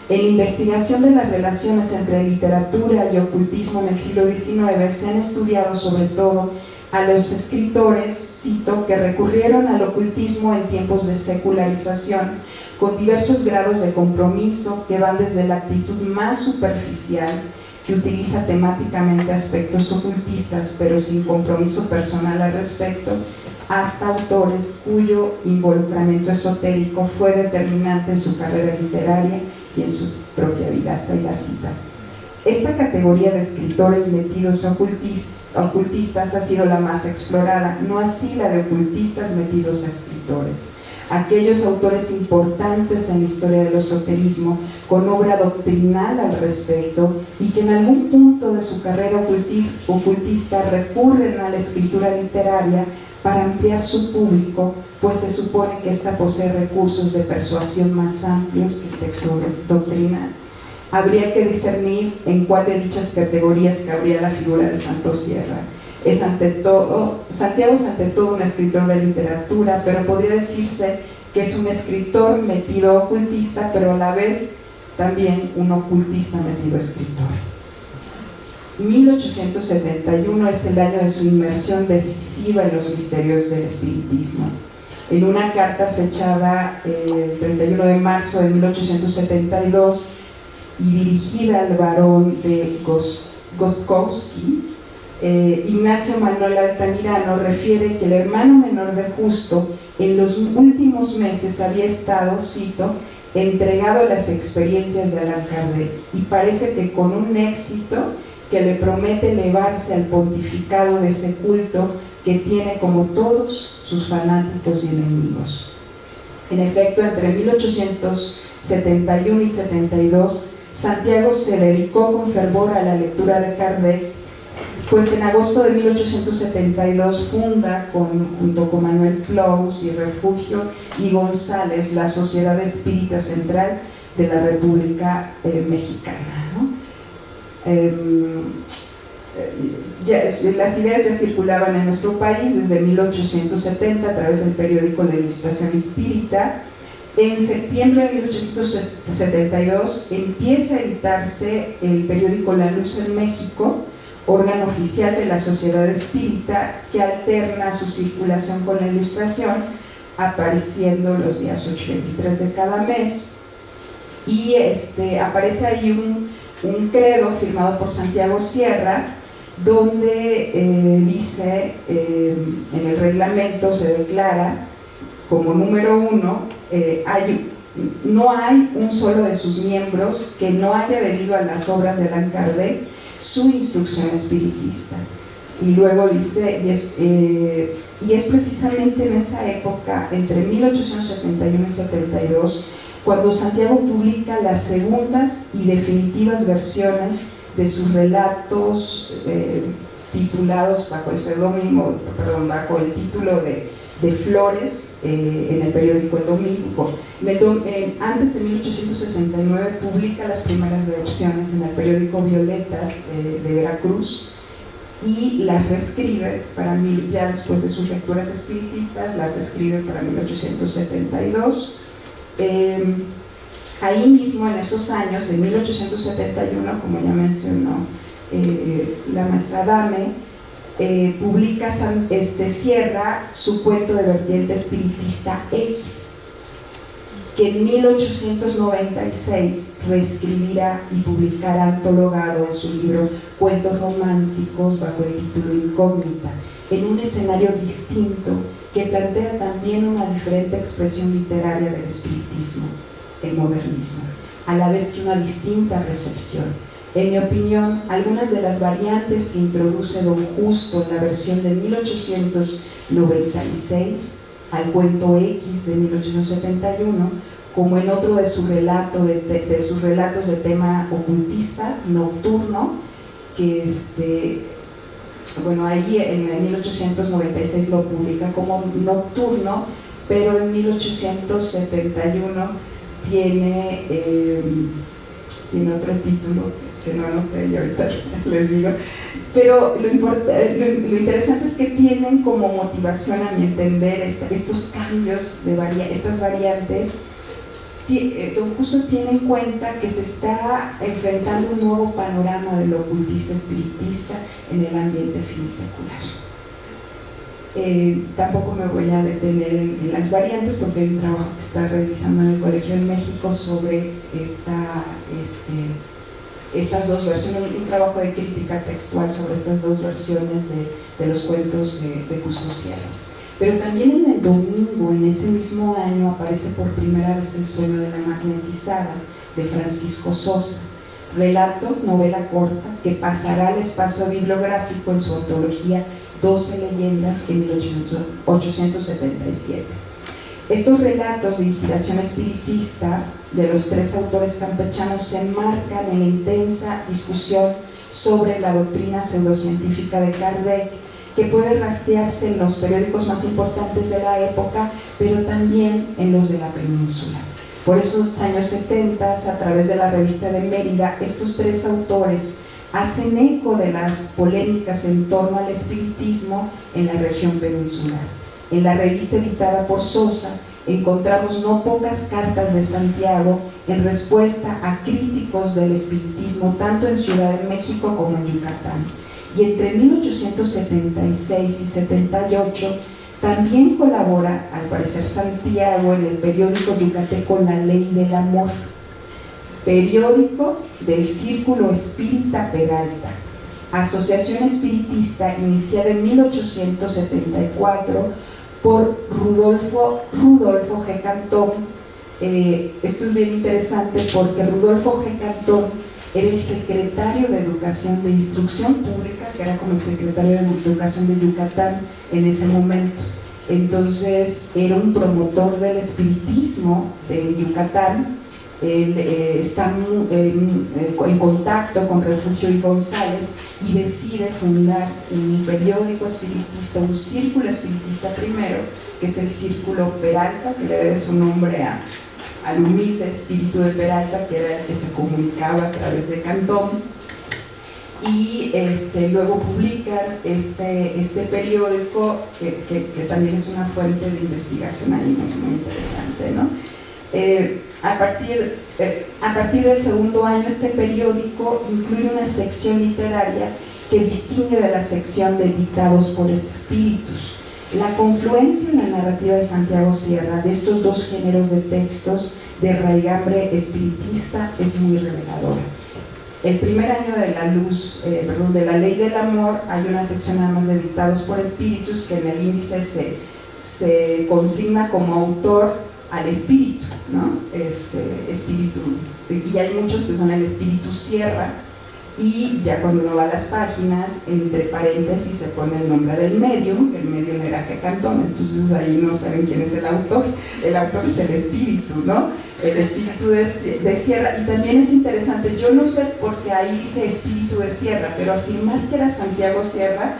En la investigación de las relaciones entre literatura y ocultismo en el siglo XIX se han estudiado sobre todo a los escritores, cito, que recurrieron al ocultismo en tiempos de secularización, con diversos grados de compromiso que van desde la actitud más superficial, que utiliza temáticamente aspectos ocultistas pero sin compromiso personal al respecto, hasta autores cuyo involucramiento esotérico fue determinante en su carrera literaria y en su propia vida. Hasta ahí la cita. Esta categoría de escritores metidos ocultistas ha sido la más explorada, no así la de ocultistas metidos a escritores. Aquellos autores importantes en la historia del esoterismo, con obra doctrinal al respecto y que en algún punto de su carrera ocultista recurren a la escritura literaria para ampliar su público, pues se supone que ésta posee recursos de persuasión más amplios que el texto doctrinal. habría que discernir en cuál de dichas categorías cabría la figura de Santos Sierra. Santiago es ante todo un escritor de literatura, pero podría decirse que es un escritor metido ocultista, pero a la vez también un ocultista metido escritor. 1871 es el año de su inmersión decisiva en los misterios del espiritismo. En una carta fechada el 31 de marzo de 1872 y dirigida al barón de Gostkowski, Ignacio Manuel Altamirano refiere que el hermano menor de Justo en los últimos meses había estado, cito, entregado a las experiencias de Allan Kardec, y parece que con un éxito que le promete elevarse al pontificado de ese culto que tiene como todos sus fanáticos y enemigos. En efecto, entre 1871 y 72, Santiago se dedicó con fervor a la lectura de Kardec, pues en agosto de 1872 funda junto con Manuel Clous y Refugio y González la Sociedad Espírita Central de la República Mexicana, ¿no? Las ideas ya circulaban en nuestro país desde 1870 a través del periódico La Ilustración Espírita. En septiembre de 1872 empieza a editarse el periódico La Luz en México, órgano oficial de la Sociedad Espírita, que alterna su circulación con La Ilustración, apareciendo los días 8 y 23 de cada mes. Y aparece ahí un credo firmado por Santiago Sierra, donde dice, en el reglamento se declara como número 1, no hay un solo de sus miembros que no haya debido a las obras de Allan Kardec su instrucción espiritista. Y luego dice, y es precisamente en esa época, entre 1871 y 72, cuando Santiago publica las segundas y definitivas versiones de sus relatos titulados bajo el seudónimo, bajo el título de Flores, en el periódico El Domingo. Antes de 1869 publica las primeras versiones en el periódico Violetas de Veracruz, y las reescribe para mí, ya después de sus lecturas espiritistas, las reescribe para 1872. Ahí mismo, en esos años, en 1871, como ya mencionó la maestra Dame, publica Sierra su cuento de vertiente espiritista X, que en 1896 reescribirá y publicará antologado en su libro Cuentos Románticos bajo el título Incógnita, en un escenario distinto que plantea también una diferente expresión literaria del espiritismo, el modernismo, a la vez que una distinta recepción. En mi opinión, algunas de las variantes que introduce don Justo en la versión de 1896 al cuento X de 1871, como en otro de sus relatos de tema ocultista, Nocturno, que ahí en 1896 lo publica como Nocturno, pero en 1871 tiene otro título que no anoté y ahorita les digo, pero lo interesante es que tienen como motivación, a mi entender, estos cambios, estas variantes. Don Justo tiene en cuenta que se está enfrentando un nuevo panorama de lo ocultista espiritista en el ambiente finisecular. Tampoco me voy a detener en las variantes, porque hay un trabajo que está realizando en el Colegio de México sobre estas dos versiones, un trabajo de crítica textual sobre estas dos versiones de los cuentos de Justo Sierra. Pero también en El Domingo, en ese mismo año, aparece por primera vez El sueño de la magnetizada, de Francisco Sosa, relato, novela corta, que pasará al espacio bibliográfico en su antología 12 leyendas en 1877. Estos relatos de inspiración espiritista de los tres autores campechanos se enmarcan en la intensa discusión sobre la doctrina pseudocientífica de Kardec, que puede rastrearse en los periódicos más importantes de la época, pero también en los de la península. Por esos años 70, a través de la revista de Mérida, estos tres autores hacen eco de las polémicas en torno al espiritismo en la región peninsular. En la revista editada por Sosa encontramos no pocas cartas de Santiago en respuesta a críticos del espiritismo tanto en Ciudad de México como en Yucatán. Y entre 1876 y 78 también colabora, al parecer, Santiago en el periódico yucateco La Ley del Amor, periódico del Círculo Espírita Peralta, asociación espiritista iniciada en 1874 por Rudolfo G. Cantón. Esto es bien interesante porque Rudolfo G. Cantón era el secretario de Educación de Instrucción Pública, que era como el secretario de Educación de Yucatán en ese momento. Entonces era un promotor del espiritismo de Yucatán. Él está en contacto con Refugio y González y decide fundar un periódico espiritista, un círculo espiritista primero, que es el Círculo Peralta, que le debe su nombre al humilde espíritu de Peralta, que era el que se comunicaba a través de Cantón. Y luego publican este periódico que también es una fuente de investigación ahí muy interesante, ¿no? A partir del segundo año, este periódico incluye una sección literaria que distingue de la sección de dictados por espíritus. La confluencia en la narrativa de Santiago Sierra de estos dos géneros de textos de raigambre espiritista es muy reveladora. El primer año de de La Ley del Amor, hay una sección nada más de dictados por espíritus que en el índice se consigna como autor al espíritu, ¿no? Espíritu, y hay muchos que son el espíritu Sierra, y ya cuando uno va a las páginas, entre paréntesis se pone el nombre del medium, que el medium era G. Cantón, entonces ahí no saben quién es el autor es el espíritu, ¿no? El espíritu de Sierra. Y también es interesante, yo no sé por qué ahí dice espíritu de Sierra, pero afirmar que era Santiago Sierra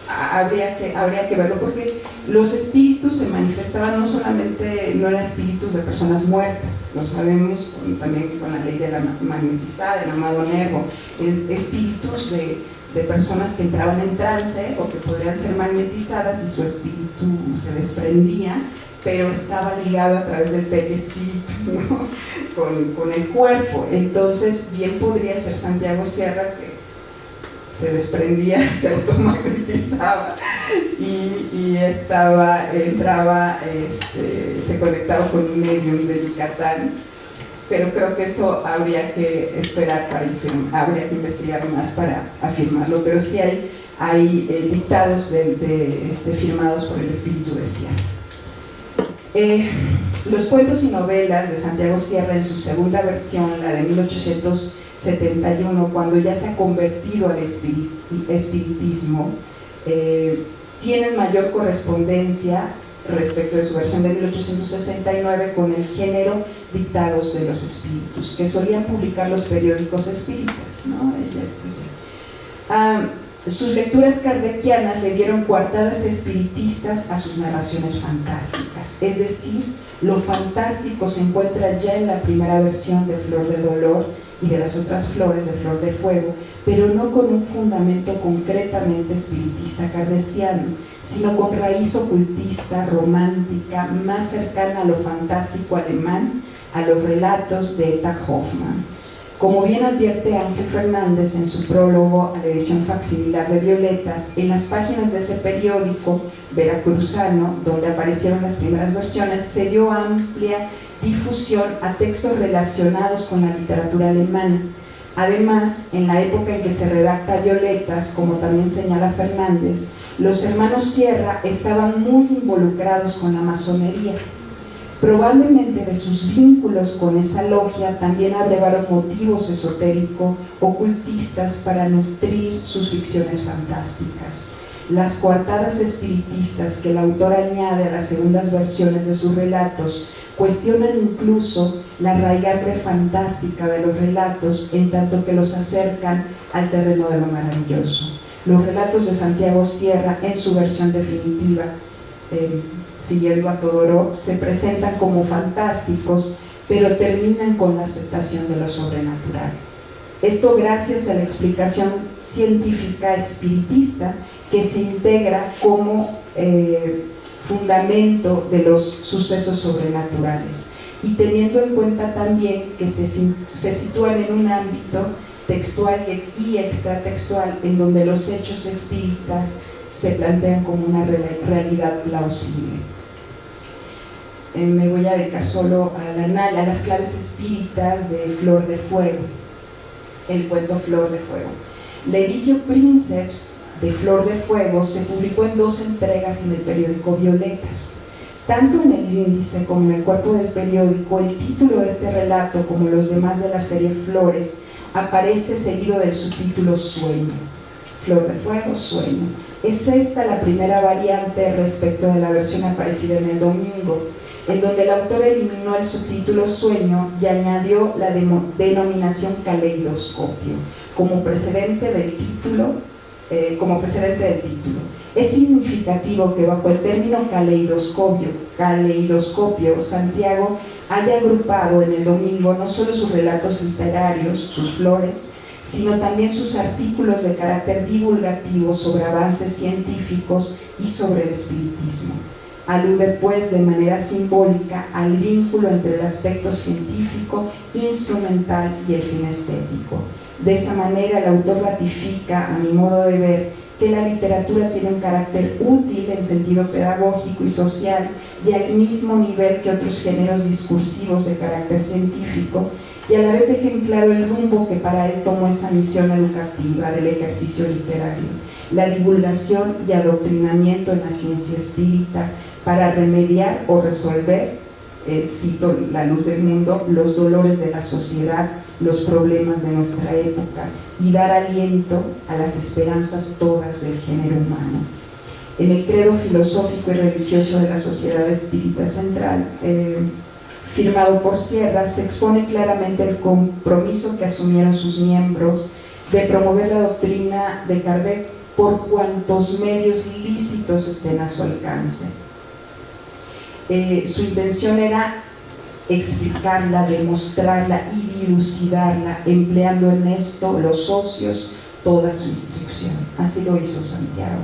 habría que verlo, porque los espíritus se manifestaban no solamente, no eran espíritus de personas muertas, lo sabemos también con la ley de la magnetizada, del amado Nervo, espíritus de personas que entraban en trance o que podrían ser magnetizadas y su espíritu se desprendía, pero estaba ligado a través del perispíritu, ¿no? con el cuerpo. Entonces bien podría ser Santiago Sierra, que se desprendía, se automagnetizaba y se conectaba con un medium de Yucatán, pero creo que eso habría que esperar habría que investigar más para afirmarlo, pero sí hay dictados firmados por el espíritu de Sierra. Los cuentos y novelas de Santiago Sierra en su segunda versión, la de 1871, cuando ya se ha convertido al espiritismo, tienen mayor correspondencia respecto de su versión de 1869 con el género dictados de los espíritus, que solían publicar los periódicos espíritas, ¿no? Sus lecturas kardecianas le dieron coartadas espiritistas a sus narraciones fantásticas, es decir, lo fantástico se encuentra ya en la primera versión de Flor de Dolor y de las otras flores de Flor de Fuego, pero no con un fundamento concretamente espiritista kardeciano, sino con raíz ocultista, romántica, más cercana a lo fantástico alemán, a los relatos de Eta Hoffmann. Como bien advierte Ángel Fernández en su prólogo a la edición facsimilar de Violetas, en las páginas de ese periódico veracruzano, donde aparecieron las primeras versiones, se dio amplia difusión a textos relacionados con la literatura alemana. Además, en la época en que se redacta Violetas, como también señala Fernández, los hermanos Sierra estaban muy involucrados con la masonería. Probablemente de sus vínculos con esa logia también abrevaron motivos esotérico-ocultistas para nutrir sus ficciones fantásticas. Las coartadas espiritistas que el autor añade a las segundas versiones de sus relatos cuestionan incluso la raigambre fantástica de los relatos, en tanto que los acercan al terreno de lo maravilloso. Los relatos de Santiago Sierra, en su versión definitiva, siguiendo a Todoró, se presentan como fantásticos, pero terminan con la aceptación de lo sobrenatural. Esto gracias a la explicación científica espiritista que se integra como fundamento de los sucesos sobrenaturales, y teniendo en cuenta también que se sitúan en un ámbito textual y extratextual en donde los hechos espíritas se plantean como una realidad plausible. Me voy a dedicar solo a las claves espíritas de Flor de Fuego, el cuento Flor de Fuego. L'Editio Princeps de Flor de Fuego se publicó en 2 entregas en el periódico Violetas. Tanto en el índice como en el cuerpo del periódico, el título de este relato, como los demás de la serie Flores, aparece seguido del subtítulo Sueño. Flor de Fuego, Sueño. Es esta la primera variante respecto de la versión aparecida en el domingo, en donde el autor eliminó el subtítulo Sueño y añadió la denominación caleidoscopio como precedente del título. Es significativo que bajo el término caleidoscopio, Santiago haya agrupado en el domingo no solo sus relatos literarios, sus flores, sino también sus artículos de carácter divulgativo sobre avances científicos y sobre el espiritismo. Alude pues de manera simbólica al vínculo entre el aspecto científico, instrumental y el fin estético. De esa manera el autor ratifica, a mi modo de ver, que la literatura tiene un carácter útil en sentido pedagógico y social, y al mismo nivel que otros géneros discursivos de carácter científico, y a la vez deja en claro el rumbo que para él tomó esa misión educativa del ejercicio literario, la divulgación y adoctrinamiento en la ciencia espírita para remediar o resolver, cito La Luz del Mundo, los dolores de la sociedad, los problemas de nuestra época, y dar aliento a las esperanzas todas del género humano. En el credo filosófico y religioso de la Sociedad Espírita Central, firmado por Sierra, se expone claramente el compromiso que asumieron sus miembros de promover la doctrina de Kardec por cuantos medios lícitos estén a su alcance. Su intención era explicarla, demostrarla y dilucidarla, empleando en esto los socios toda su instrucción. Así lo hizo Santiago.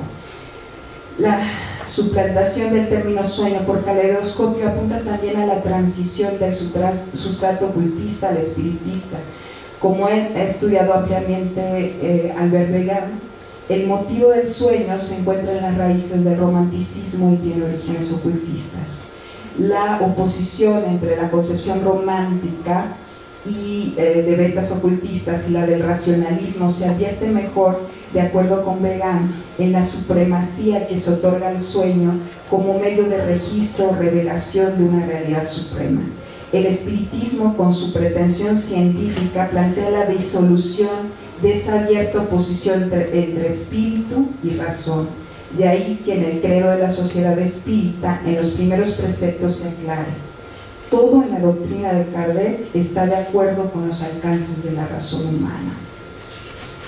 La suplantación del término sueño por caleidoscopio apunta también a la transición del sustrato ocultista al espiritista. Como ha estudiado ampliamente Albert Began, el motivo del sueño se encuentra en las raíces del romanticismo y tiene orígenes ocultistas. La oposición entre la concepción romántica y de vetas ocultistas y la del racionalismo se advierte mejor, de acuerdo con Began, en la supremacía que se otorga al sueño como medio de registro o revelación de una realidad suprema. El espiritismo, con su pretensión científica, plantea la disolución de esa abierta oposición entre espíritu y razón. De ahí que en el credo de la Sociedad Espírita, en los primeros preceptos se aclare: todo en la doctrina de Kardec está de acuerdo con los alcances de la razón humana.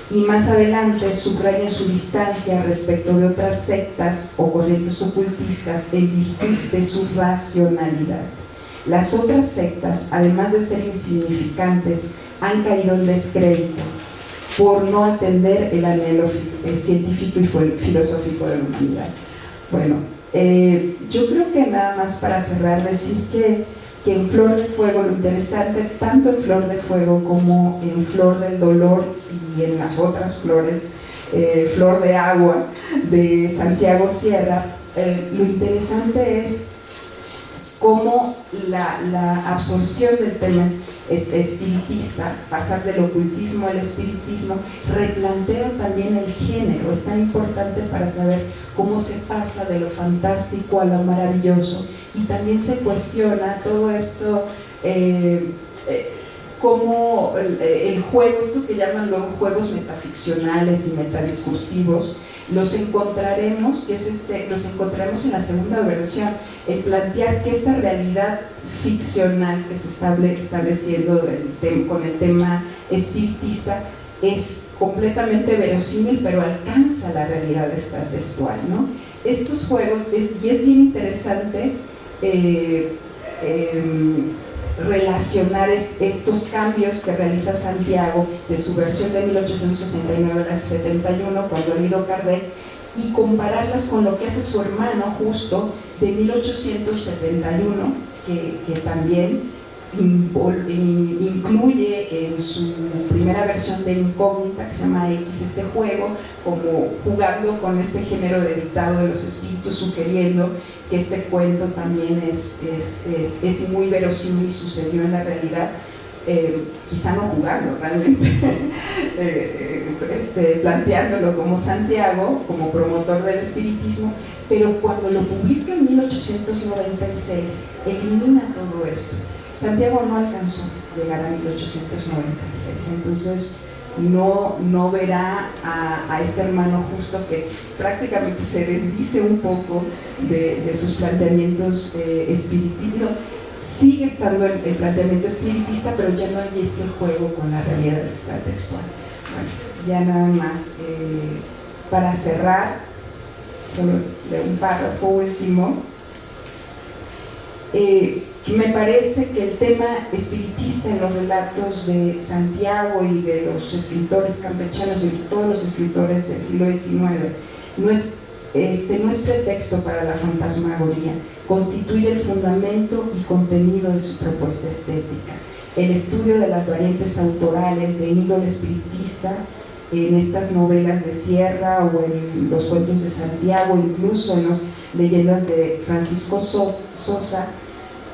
Y más adelante subraya su distancia respecto de otras sectas o corrientes ocultistas en virtud de su racionalidad. Las otras sectas, además de ser insignificantes, han caído en descrédito por no atender el anhelo científico y filosófico de la humanidad. Bueno, yo creo que nada más para cerrar, decir que en Flor de Fuego, lo interesante, tanto en Flor de Fuego como en Flor del Dolor y en las otras flores, Flor de Agua de Santiago Sierra, lo interesante es cómo la absorción del tema espiritista, pasar del ocultismo al espiritismo, replantea también el género. Es tan importante para saber cómo se pasa de lo fantástico a lo maravilloso, y también se cuestiona todo esto, cómo el juego, esto que llaman luego juegos metaficcionales y metadiscursivos, los encontraremos en la segunda versión, el plantear que esta realidad ficcional que se está estableciendo con el tema espiritista es completamente verosímil, pero alcanza la realidad extratextual, ¿no? Estos juegos, y es bien interesante relacionar estos cambios que realiza Santiago de su versión de 1869 a la 71 cuando ha leído Kardec y compararlas con lo que hace su hermano justo de 1871 que también incluye en su primera versión de Incógnita, que se llama X, este juego, como jugando con este género de dictado de los espíritus, sugiriendo que este cuento también es muy verosímil, sucedió en la realidad, quizá no jugando realmente, planteándolo como Santiago, como promotor del espiritismo, pero cuando lo publica en 1896, elimina todo esto. Santiago no alcanzó a llegar a 1896, entonces no verá a este hermano justo que prácticamente se desdice un poco de sus planteamientos espiritistas. Sigue estando el planteamiento espiritista, pero ya no hay este juego con la realidad extratextual. Bueno, ya nada más para cerrar, solo de un párrafo último. Me parece que el tema espiritista en los relatos de Santiago y de los escritores campechanos y de todos los escritores del siglo XIX no es pretexto para la fantasmagoría, constituye el fundamento y contenido de su propuesta estética. El estudio de las variantes autorales de índole espiritista en estas novelas de Sierra o en los cuentos de Santiago, incluso en las leyendas de Francisco Sosa,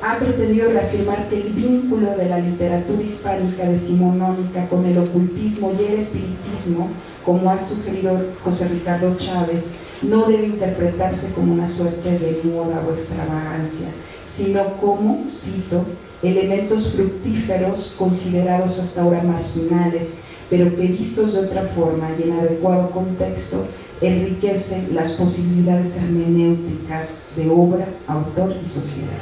ha pretendido reafirmar que el vínculo de la literatura hispánica decimonónica con el ocultismo y el espiritismo, como ha sugerido José Ricardo Chávez, no debe interpretarse como una suerte de moda o extravagancia, sino como, cito, elementos fructíferos considerados hasta ahora marginales, pero que vistos de otra forma y en adecuado contexto, enriquecen las posibilidades hermenéuticas de obra, autor y sociedad.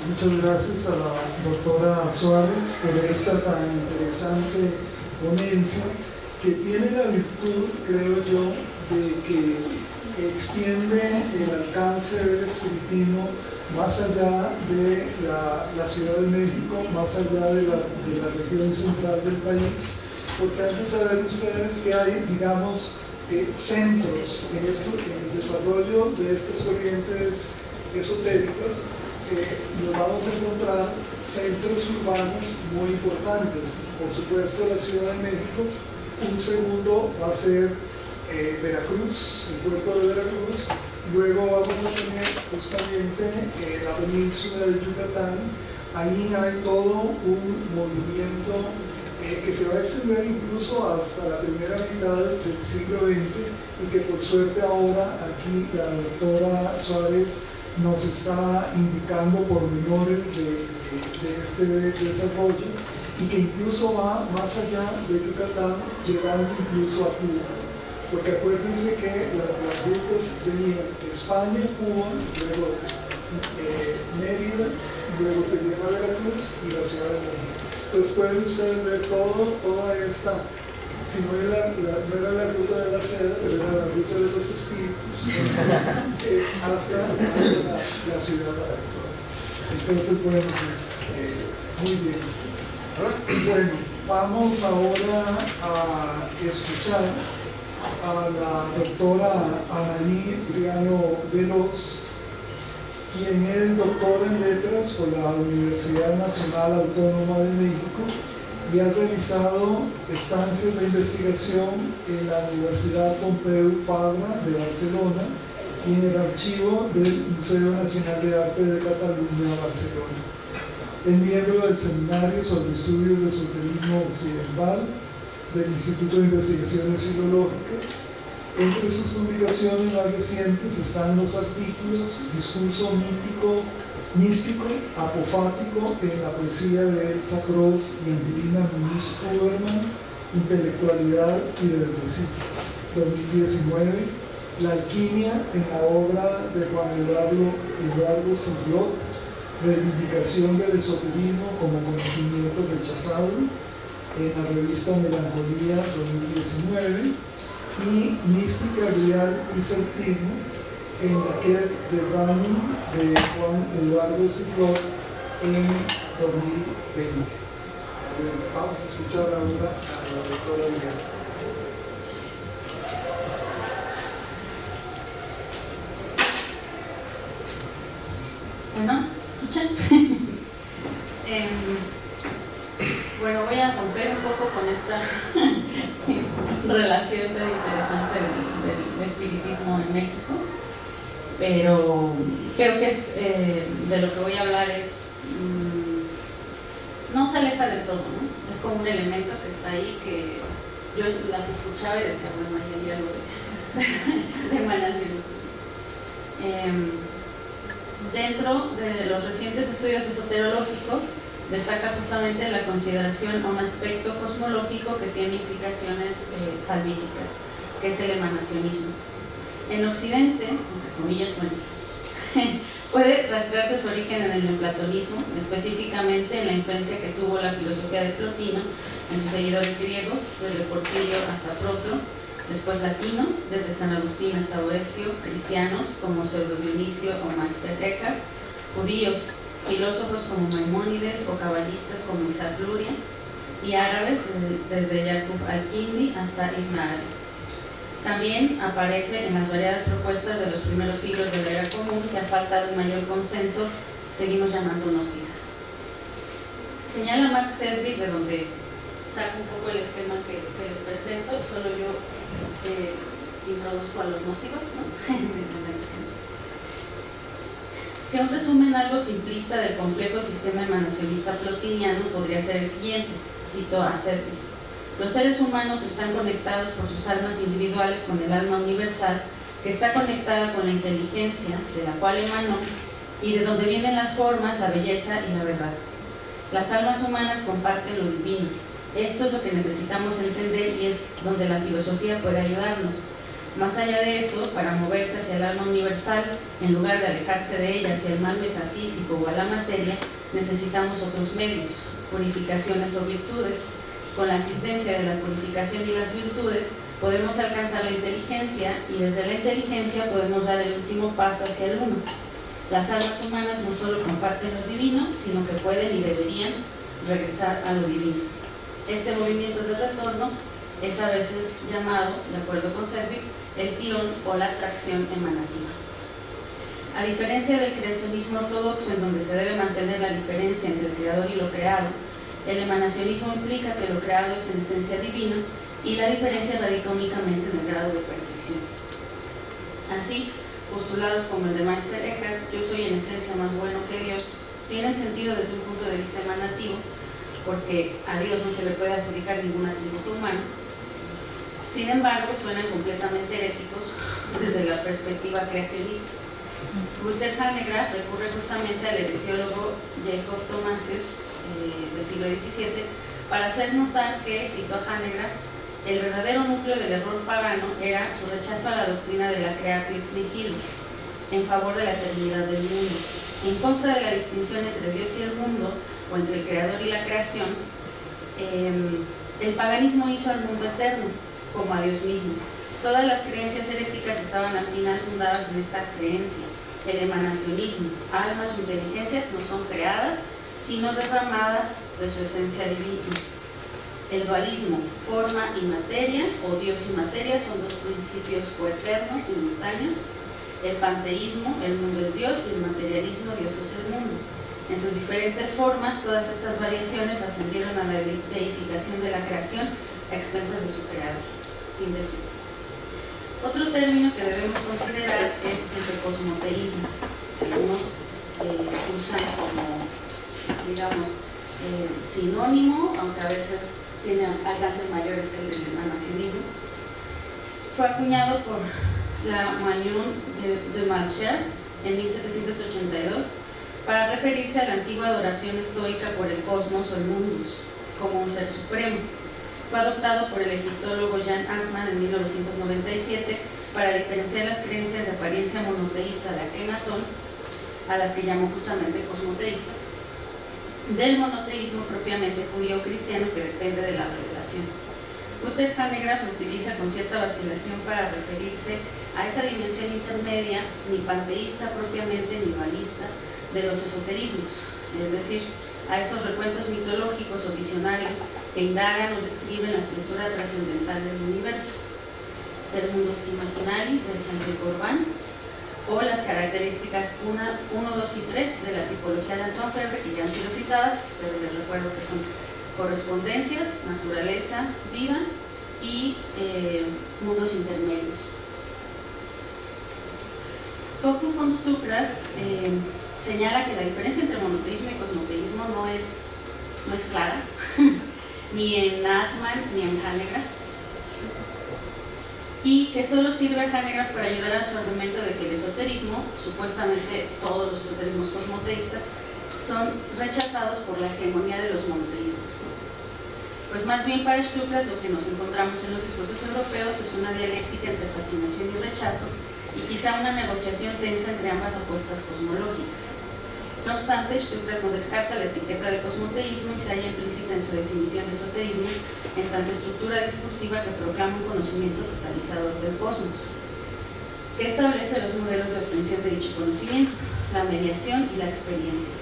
Muchas gracias a la doctora Suárez por esta tan interesante ponencia que tiene la virtud, creo yo, de que extiende el alcance del espiritismo más allá de la Ciudad de México, más allá de la región central del país, porque han de saber ustedes que hay, digamos, centros en el desarrollo de estas corrientes esotéricas. Nos vamos a encontrar centros urbanos muy importantes. Por supuesto, la Ciudad de México. Un segundo va a ser Veracruz, el puerto de Veracruz. Luego vamos a tener justamente la península de Yucatán. Ahí hay todo un movimiento que se va a extender incluso hasta la primera mitad del siglo XX y que por suerte ahora aquí la doctora Suárez nos está indicando pormenores de este desarrollo y que incluso va más allá de Yucatán, llegando incluso a Cuba. Porque acuérdense que las rutas venían de España, Cuba, luego Mérida, luego se llega a Veracruz y la Ciudad de México. Entonces pueden ustedes ver toda esta, si no era la ruta de la seda, pero era la ruta de los espíritus, hasta la ciudad actual. Entonces, bueno, pues, muy bien. Bueno, vamos ahora a escuchar a la doctora Anaí Briano Veloz, quien es doctora en letras por la Universidad Nacional Autónoma de México y ha realizado estancias de investigación en la Universidad Pompeu Fabra de Barcelona y en el archivo del Museo Nacional de Arte de Cataluña, Barcelona. Es miembro del Seminario sobre Estudios de Esoterismo Occidental del Instituto de Investigaciones Filológicas. Entre sus publicaciones más recientes están los artículos Discurso místico, apofático en la poesía de Elsa Cross y Angelina Muñiz Huberman, Intelectualidad y Desdecir, 2019, La alquimia en la obra de Juan Eduardo Siglot, Reivindicación del esoterismo como conocimiento rechazado, en la revista Melancolía, 2019, y Mística Real y Celtismo en la que de Banum de Juan Eduardo Ciclón en 2020. Vamos a escuchar ahora a la doctora Diana. Bueno, ¿escuchan? Bueno, voy a romper un poco con esta relación tan interesante del espiritismo en México, pero creo que es de lo que voy a hablar no se aleja del todo, ¿no? Es como un elemento que está ahí, que yo las escuchaba y decía, bueno, ahí hay algo de emanaciones. Dentro de los recientes estudios esoterológicos destaca justamente la consideración a un aspecto cosmológico que tiene implicaciones salvíficas, que es el emanacionismo. En Occidente, entre comillas, bueno, puede rastrearse su origen en el neoplatonismo, específicamente en la influencia que tuvo la filosofía de Plotino en sus seguidores griegos, desde Porfirio hasta Proclo, después latinos, desde San Agustín hasta Boecio, cristianos como Pseudo Dionisio o Meister Eckhart, judíos, filósofos como Maimónides o cabalistas como Isaac Luria, y árabes desde Yaqub al-Kindi hasta Ibn Arabi. También aparece en las variadas propuestas de los primeros siglos de la era común que a falta de un mayor consenso seguimos llamando gnósticas. Señala Max Sedgwick, de donde saco un poco el esquema que les presento, solo yo introduzco a los gnósticos, ¿no? Que un resumen algo simplista del complejo sistema emanacionista plotiniano podría ser el siguiente, cito a Sedgwick: los seres humanos están conectados por sus almas individuales con el alma universal, que está conectada con la inteligencia de la cual emanó y de donde vienen las formas, la belleza y la verdad. Las almas humanas comparten lo divino. Esto es lo que necesitamos entender y es donde la filosofía puede ayudarnos. Más allá de eso, para moverse hacia el alma universal, en lugar de alejarse de ella hacia el mal metafísico o a la materia, necesitamos otros medios, purificaciones o virtudes. Con la asistencia de la purificación y las virtudes, podemos alcanzar la inteligencia y desde la inteligencia podemos dar el último paso hacia el uno. Las almas humanas no solo comparten lo divino, sino que pueden y deberían regresar a lo divino. Este movimiento de retorno es a veces llamado, de acuerdo con Sedgwick, el tirón o la atracción emanativa. A diferencia del creacionismo ortodoxo, en donde se debe mantener la diferencia entre el creador y lo creado, el emanacionismo implica que lo creado es en esencia divino y la diferencia radica únicamente en el grado de perfección. Así, postulados como el de Meister Eckhart, yo soy en esencia más bueno que Dios, tienen sentido desde un punto de vista emanativo, porque a Dios no se le puede adjudicar ningún atributo humano. Sin embargo, suenan completamente heréticos desde la perspectiva creacionista. Gunther Hanegraaff recurre justamente al heresiólogo Jacob Thomasius del siglo XVII para hacer notar que, cito a Hanegraaff, el verdadero núcleo del error pagano era su rechazo a la doctrina de la creatio ex nihilo, en favor de la eternidad del mundo. En contra de la distinción entre Dios y el mundo, o entre el creador y la creación, el paganismo hizo al mundo eterno, como a Dios mismo. Todas las creencias heréticas estaban al final fundadas en esta creencia, el emanacionismo. Almas o inteligencias no son creadas, sino derramadas de su esencia divina. El dualismo, forma y materia, o Dios y materia, son dos principios coeternos, simultáneos. El panteísmo, el mundo es Dios, y el materialismo, Dios es el mundo. En sus diferentes formas, todas estas variaciones ascendieron a la deificación de la creación a expensas de su creador. Fin de cita. Otro término que debemos considerar es el de cosmoteísmo, que algunos usan como, digamos, sinónimo, aunque a veces tiene alcances mayores que el del emanacionismo. Fue acuñado por la Magnon de Malcher en 1782 para referirse a la antigua adoración estoica por el cosmos o el mundus como un ser supremo. Fue adoptado por el egiptólogo Jan Assmann en 1997 para diferenciar las creencias de apariencia monoteísta de Akenatón, a las que llamó justamente cosmoteístas, del monoteísmo propiamente judío-cristiano que depende de la revelación. Gunther Hanegraaff lo utiliza con cierta vacilación para referirse a esa dimensión intermedia, ni panteísta propiamente ni dualista, de los esoterismos, es decir, a esos recuentos mitológicos o visionarios que indagan o describen la estructura trascendental del universo, ser mundos imaginaris del Henry Corbin, o las características 1, 2 y 3 de la tipología de Antoine Febre, que ya han sido citadas, pero les recuerdo que son correspondencias, naturaleza viva y mundos intermedios. Koku von Stuckrad señala que la diferencia entre monoteísmo y cosmoteísmo no es clara, ni en Assmann ni en Hanegraaff, y que solo sirve a Hanegraaff para ayudar a su argumento de que el esoterismo, supuestamente todos los esoterismos cosmoteístas, son rechazados por la hegemonía de los monoteísmos. Pues más bien para Stuckrad lo que nos encontramos en los discursos europeos es una dialéctica entre fascinación y rechazo, y quizá una negociación tensa entre ambas apuestas cosmológicas. No obstante, Stuckrad no descarta la etiqueta de cosmoteísmo y se halla implícita en su definición de esoterismo en tanto estructura discursiva que proclama un conocimiento totalizador del cosmos, que establece los modelos de obtención de dicho conocimiento, la mediación y la experiencia.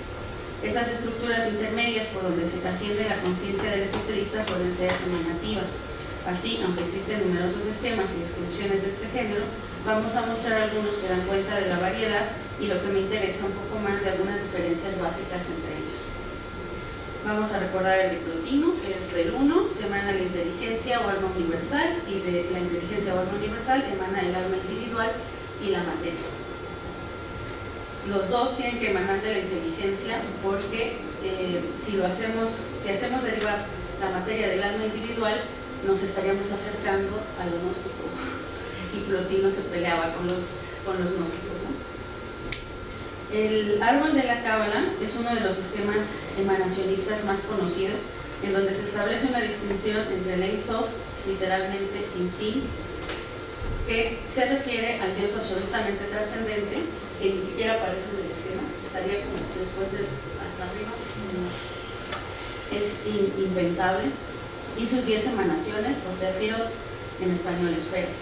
Esas estructuras intermedias por donde se trasciende la conciencia del esoterista suelen ser emanativas. Así, aunque existen numerosos esquemas y descripciones de este género, vamos a mostrar algunos que dan cuenta de la variedad y lo que me interesa un poco más de algunas diferencias básicas entre ellos. Vamos a recordar el de Plotino, que es del 1, se emana la inteligencia o alma universal, y de la inteligencia o alma universal emana el alma individual y la materia. Los dos tienen que emanar de la inteligencia porque si hacemos derivar la materia del alma individual, nos estaríamos acercando a lo gnóstico, y Plotino se peleaba con los gnósticos, ¿no? El árbol de la Cábala es uno de los esquemas emanacionistas más conocidos, en donde se establece una distinción entre el Ein Sof, literalmente sin fin, que se refiere al Dios absolutamente trascendente, que ni siquiera aparece en el esquema, estaría como después de hasta arriba, es impensable, y sus 10 emanaciones, o Sefirot, en español esferas.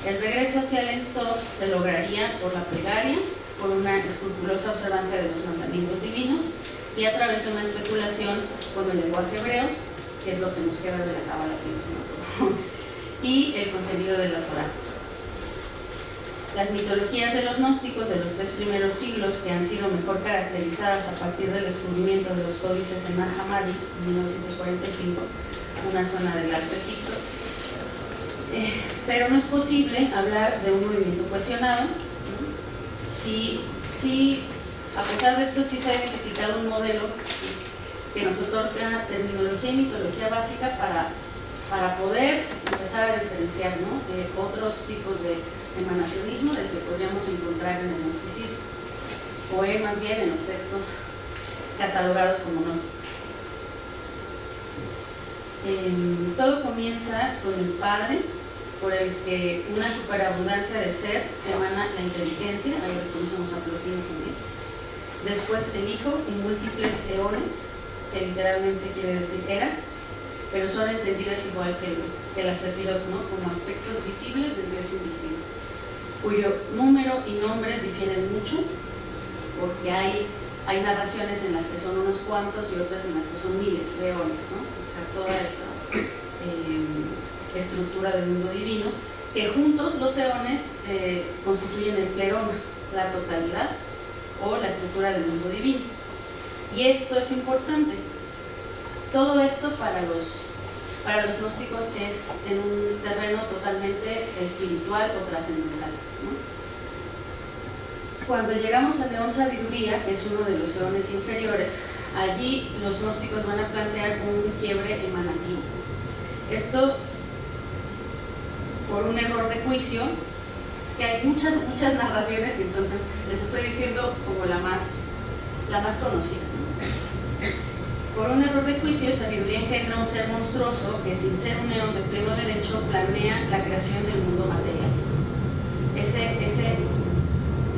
El regreso hacia el Ein Sof se lograría por la plegaria, por una escrupulosa observancia de los mandamientos divinos y a través de una especulación con el lenguaje hebreo, que es lo que nos queda de la Cábala siempre, ¿no? Y el contenido de la Torá. Las mitologías de los gnósticos de los 3 primeros siglos, que han sido mejor caracterizadas a partir del descubrimiento de los códices en Nag Hammadi en 1945, una zona del Alto Egipto, pero no es posible hablar de un movimiento cohesionado, ¿no? Si a pesar de esto sí se ha identificado un modelo que nos otorga terminología y mitología básica para poder empezar a diferenciar, ¿no?, otros tipos de emanacionismo del que podríamos encontrar en el gnosticismo, o más bien en los textos catalogados como gnósticos. Todo comienza con el Padre, por el que una superabundancia de ser se emana la inteligencia, ahí reconocemos a Plotino también. Después el Hijo y múltiples eones, que literalmente quiere decir eras, pero son entendidas igual que la Sefirot, ¿no?, como aspectos visibles del Dios invisible, cuyo número y nombres difieren mucho, porque hay narraciones en las que son unos cuantos y otras en las que son miles de eones, ¿no? O sea, toda esa estructura del mundo divino, que juntos los eones constituyen el pleroma, la totalidad o la estructura del mundo divino. Y esto es importante. Todo esto para los gnósticos es en un terreno totalmente espiritual o trascendental, ¿no? Cuando llegamos al Eón Sabiduría, que es uno de los eones inferiores, allí los gnósticos van a plantear un quiebre emanativo. Esto por un error de juicio, es que hay muchas narraciones y entonces les estoy diciendo como la más conocida, ¿no? Por un error de juicio, Sabiduría engendra un ser monstruoso que, sin ser un eón de pleno derecho, planea la creación del mundo material. Ese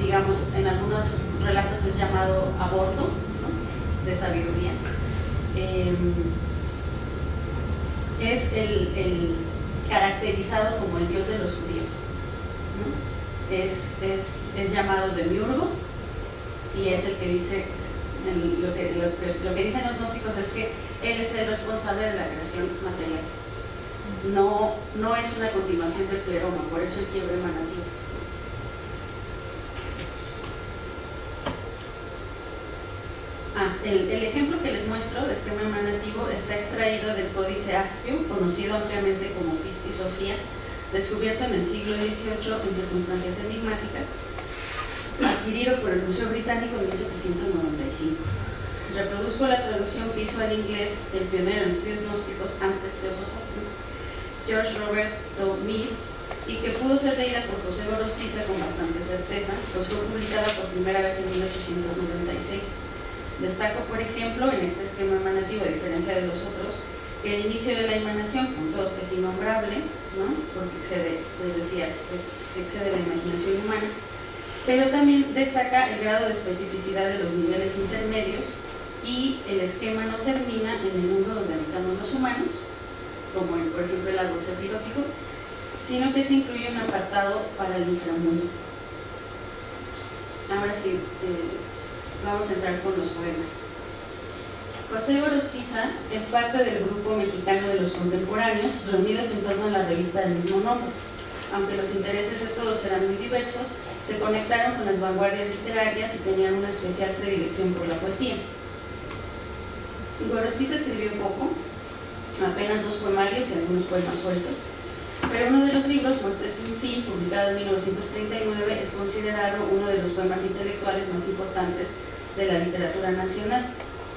digamos, en algunos relatos es llamado aborto, ¿no?, de Sabiduría. Es caracterizado como el dios de los judíos, ¿no? Es llamado Demiurgo y es el que dice, lo que dicen los gnósticos es que él es el responsable de la creación material. No es una continuación del pleroma, por eso el quiebre emanativo. El ejemplo que les muestro de esquema emanativo está extraído del Códice Astio, conocido ampliamente como Pistis Sophia, descubierto en el siglo XVIII en circunstancias enigmáticas, adquirido por el Museo Británico en 1795. Reproduzco la traducción que hizo al inglés el pionero en estudios gnósticos antes de George Robert Stowe Mead, y que pudo ser leída por José Gorostiza con bastante certeza, pues fue publicada por primera vez en 1896. Destaco, por ejemplo, en este esquema emanativo, a diferencia de los otros, el inicio de la emanación, con todos que es innombrable, ¿no? Porque excede, les decía, excede la imaginación humana, pero también destaca el grado de especificidad de los niveles intermedios, y el esquema no termina en el mundo donde habitamos los humanos, como en, por ejemplo, el árbol sefirótico, sino que se incluye un apartado para el inframundo. Ahora sí, vamos a entrar con los poemas. José Gorostiza es parte del grupo mexicano de los contemporáneos, reunidos en torno a la revista del mismo nombre. Aunque los intereses de todos eran muy diversos, se conectaron con las vanguardias literarias y tenían una especial predilección por la poesía. Gorostiza escribió poco, apenas 2 poemarios y algunos poemas sueltos, pero uno de los libros, Muerte sin fin, publicado en 1939, es considerado uno de los poemas intelectuales más importantes de la literatura nacional.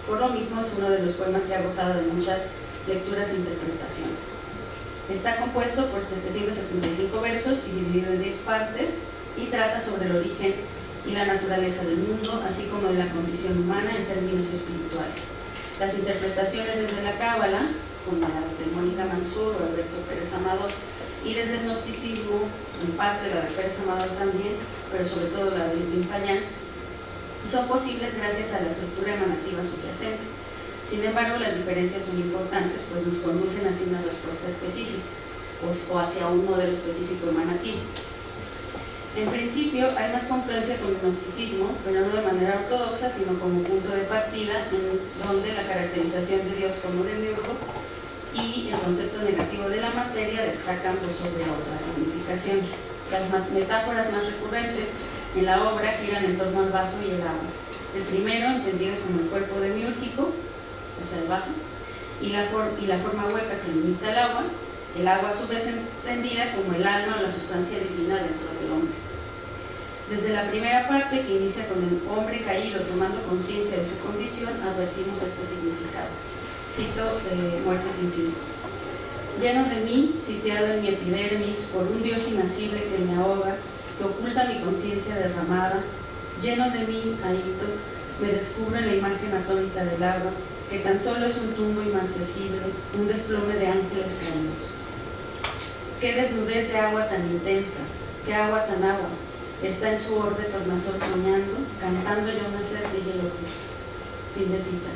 Por lo mismo, es uno de los poemas que ha gozado de muchas lecturas e interpretaciones. Está compuesto por 775 versos y dividido en 10 partes, y trata sobre el origen y la naturaleza del mundo, así como de la condición humana en términos espirituales. Las interpretaciones desde la Cábala, como las de Mónica Mansur o Alberto Pérez Amador, y desde el gnosticismo, en parte la de Pérez Amador también, pero sobre todo la de Ibn Payán, son posibles gracias a la estructura emanativa subyacente. Sin embargo, las diferencias son importantes, pues nos conducen hacia una respuesta específica o hacia un modelo específico emanativo. En principio, hay más confluencia con el gnosticismo, pero no de manera ortodoxa, sino como punto de partida, en donde la caracterización de Dios como demiurgo y el concepto negativo de la materia destacan por sobre otras significaciones. Las metáforas más recurrentes en la obra giran en torno al vaso y el agua. El primero, entendido como el cuerpo demiúrgico, o sea, el vaso, y la forma hueca que limita el agua a su vez entendida como el alma o la sustancia divina dentro del hombre. Desde la primera parte, que inicia con el hombre caído tomando conciencia de su condición, advertimos este significado. Cito Muerte sin fin. Lleno de mí, sitiado en mi epidermis, por un Dios inasible que me ahoga, que oculta mi conciencia derramada, lleno de mí, ahito, me descubre la imagen atónita del agua, que tan solo es un tumbo inmarcesible, un desplome de ángeles caídos. Qué desnudez de agua tan intensa, qué agua tan agua, está en su orbe tornasol soñando, cantando ya una sed de hielo justo. Fin de cita.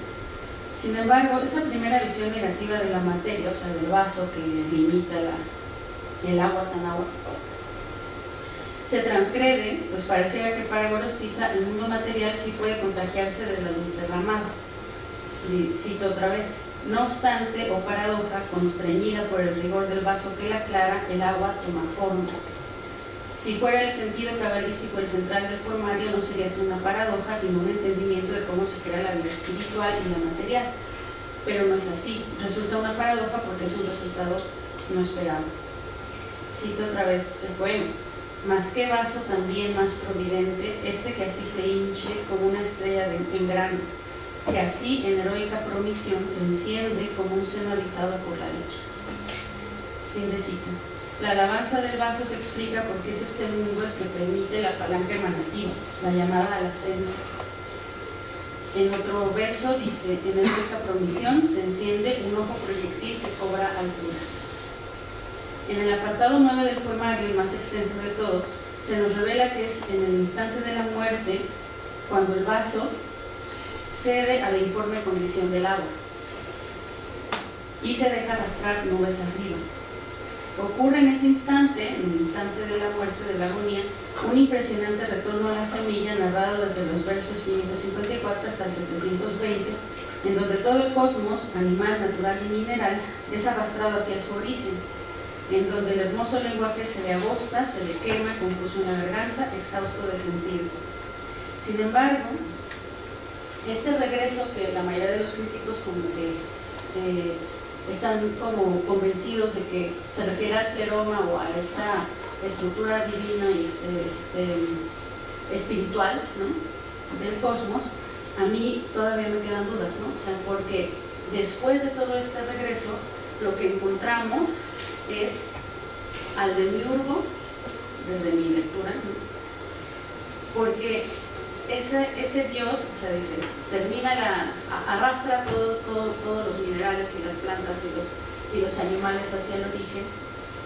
Sin embargo, esa primera visión negativa de la materia, o sea, del vaso que limita el agua tan agua, se transgrede, pues pareciera que para Gorostiza el mundo material sí puede contagiarse de la luz derramada. Y cito otra vez: no obstante, o paradoja, constreñida por el rigor del vaso que la aclara, el agua toma forma. Si fuera el sentido cabalístico el central del poemario, no sería esto una paradoja, sino un entendimiento de cómo se crea la vida espiritual y la material. Pero no es así, resulta una paradoja porque es un resultado no esperado. Cito otra vez el poema: mas qué vaso también más providente, este que así se hinche como una estrella en grano, que así en heroica promisión se enciende como un seno habitado por la dicha. Fin de cita. La alabanza del vaso se explica porque es este mundo el que permite la palanca emanativa, la llamada al ascenso. En otro verso dice: en heroica promisión se enciende un ojo proyectil que cobra alturas. En el apartado 9 del poemario, el más extenso de todos, se nos revela que es en el instante de la muerte cuando el vaso cede a la informe condición del agua y se deja arrastrar nubes arriba. Ocurre en ese instante, en el instante de la muerte, de la agonía, un impresionante retorno a la semilla narrado desde los versos 554 hasta el 720, en donde todo el cosmos, animal, natural y mineral, es arrastrado hacia su origen, en donde el hermoso lenguaje se le agosta, se le quema, confuso en la garganta, exhausto de sentido. Sin embargo, este regreso, que la mayoría de los críticos como que están como convencidos de que se refiere al pleroma o a esta estructura divina y espiritual, ¿no?, del cosmos, a mí todavía me quedan dudas, ¿no? O sea, porque después de todo este regreso, lo que encontramos es al demiurgo, desde mi lectura, ¿no?, porque ese Dios, o sea, dice, arrastra todos los minerales y las plantas y los animales hacia el origen,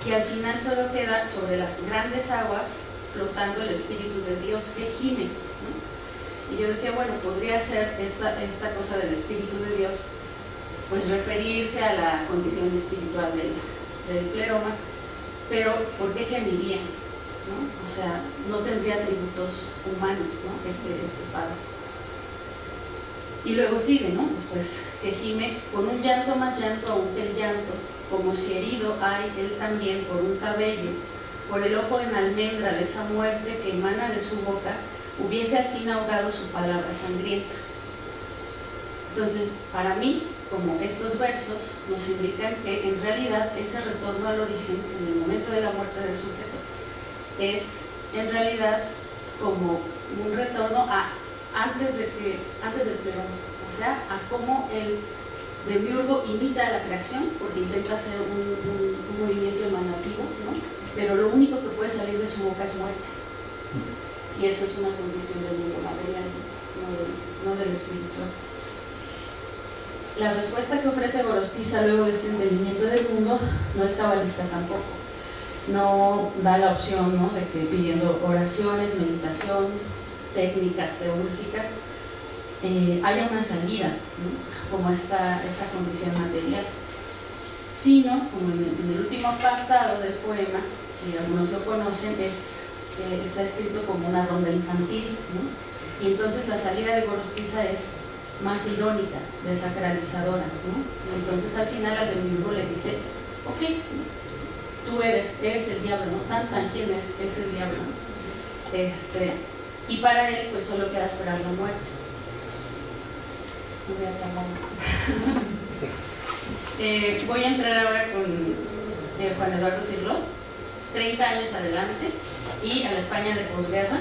y al final solo queda sobre las grandes aguas flotando el espíritu de Dios que gime, ¿no? Y yo decía, bueno, podría ser esta cosa del espíritu de Dios, pues referirse a la condición espiritual del pleroma, pero ¿por qué gemiría? ¿No? O sea, no tendría atributos humanos, ¿no?, este padre. Y luego sigue, ¿no?, después, que gime con un llanto más llanto aún que el llanto, como si herido hay él también por un cabello, por el ojo en almendra de esa muerte que emana de su boca, hubiese al fin ahogado su palabra sangrienta. Entonces, para mí, como estos versos nos indican que en realidad ese retorno al origen, en el momento de la muerte del sujeto, es en realidad como un retorno a antes del pleroma, o sea, a cómo el demiurgo imita a la creación, porque intenta hacer un movimiento emanativo, ¿no?, pero lo único que puede salir de su boca es muerte, y eso es una condición del mundo material, no del espiritual. La respuesta que ofrece Gorostiza luego de este entendimiento del mundo no es cabalista tampoco. No da la opción, ¿no?, de que pidiendo oraciones, meditación, técnicas teúrgicas, haya una salida, ¿no?, como esta condición material, sino, como en el último apartado del poema, si algunos lo conocen, está escrito como una ronda infantil, ¿no?, y entonces la salida de Gorostiza es más irónica, desacralizadora, ¿no? Y entonces al final al demiurgo le dice, ok, tú eres el diablo, ¿no? ¿Quién es? Ese es diablo, ¿no? Y para él pues solo queda esperar la muerte. Voy a entrar ahora con Juan Eduardo Cirlot, 30 años adelante, y a la España de posguerra,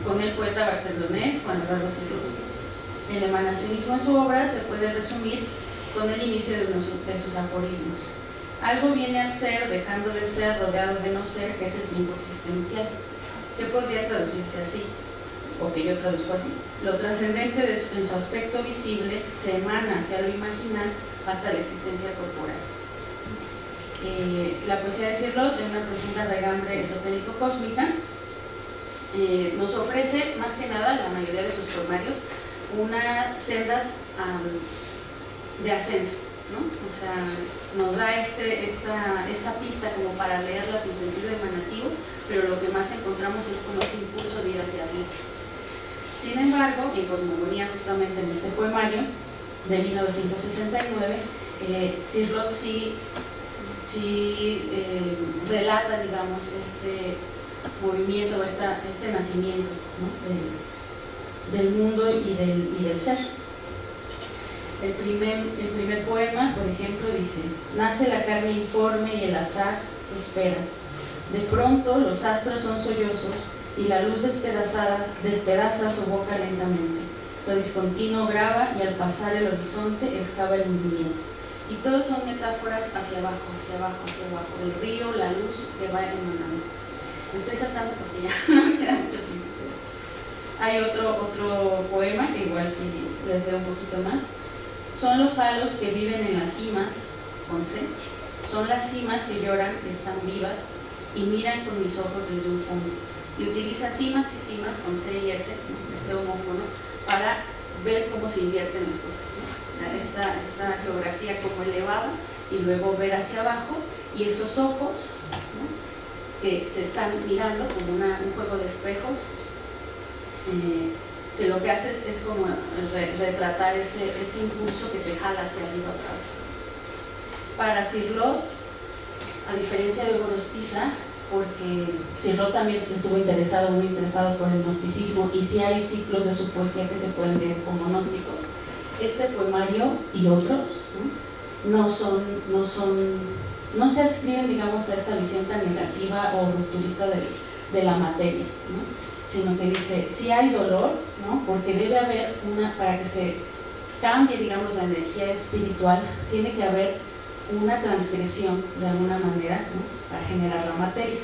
con el poeta barcelonés Juan Eduardo Cirlot. El emanacionismo en su obra se puede resumir con el inicio de sus aforismos. Algo viene al ser, dejando de ser, rodeado de no ser, que es el tiempo existencial, que podría traducirse así, o que yo traduzco así. Lo trascendente en su aspecto visible se emana hacia lo imaginal hasta la existencia corporal. La poesía de Cirlot, de una profunda regambre esotérico-cósmica, nos ofrece, más que nada, la mayoría de sus poemarios, unas sendas de ascenso, ¿no? O sea, nos da esta pista como para leerlas en sentido emanativo, pero lo que más encontramos es como ese impulso de ir hacia arriba. Sin embargo, en Cosmogonía, justamente en este poemario de 1969, Cirlot sí relata, digamos, este movimiento, este nacimiento, ¿no?, del mundo y del ser. El primer poema, por ejemplo, dice: nace la carne informe y el azar espera. De pronto los astros son sollozos y la luz despedaza su boca lentamente. Lo discontinuo graba y al pasar el horizonte excava el hundimiento. Y todos son metáforas hacia abajo, hacia abajo, hacia abajo. El río, la luz que va emanando. Me estoy saltando porque ya no me queda mucho tiempo. Hay otro poema que igual sí les leo un poquito más. Son los halos que viven en las cimas, con C. Son las cimas que lloran, que están vivas y miran con mis ojos desde un fondo. Y utiliza cimas y cimas con C y S, este homófono, para ver cómo se invierten las cosas, ¿no? O sea, esta geografía como elevada y luego ver hacia abajo y estos ojos, ¿no?, que se están mirando como un juego de espejos, que lo que hace es como retratar ese impulso que te jala hacia arriba otra vez. Para Cirlot, a diferencia de Gorostiza, porque Cirlot también estuvo muy interesado por el gnosticismo, y sí hay ciclos de su poesía que se pueden leer como gnósticos, este poemario y otros no se adscriben, digamos, a esta visión tan negativa o rupturista de la materia, ¿no?, sino que dice, sí hay dolor, ¿no?, porque debe haber para que se cambie, digamos, la energía espiritual, tiene que haber una transgresión de alguna manera, ¿no?, para generar la materia,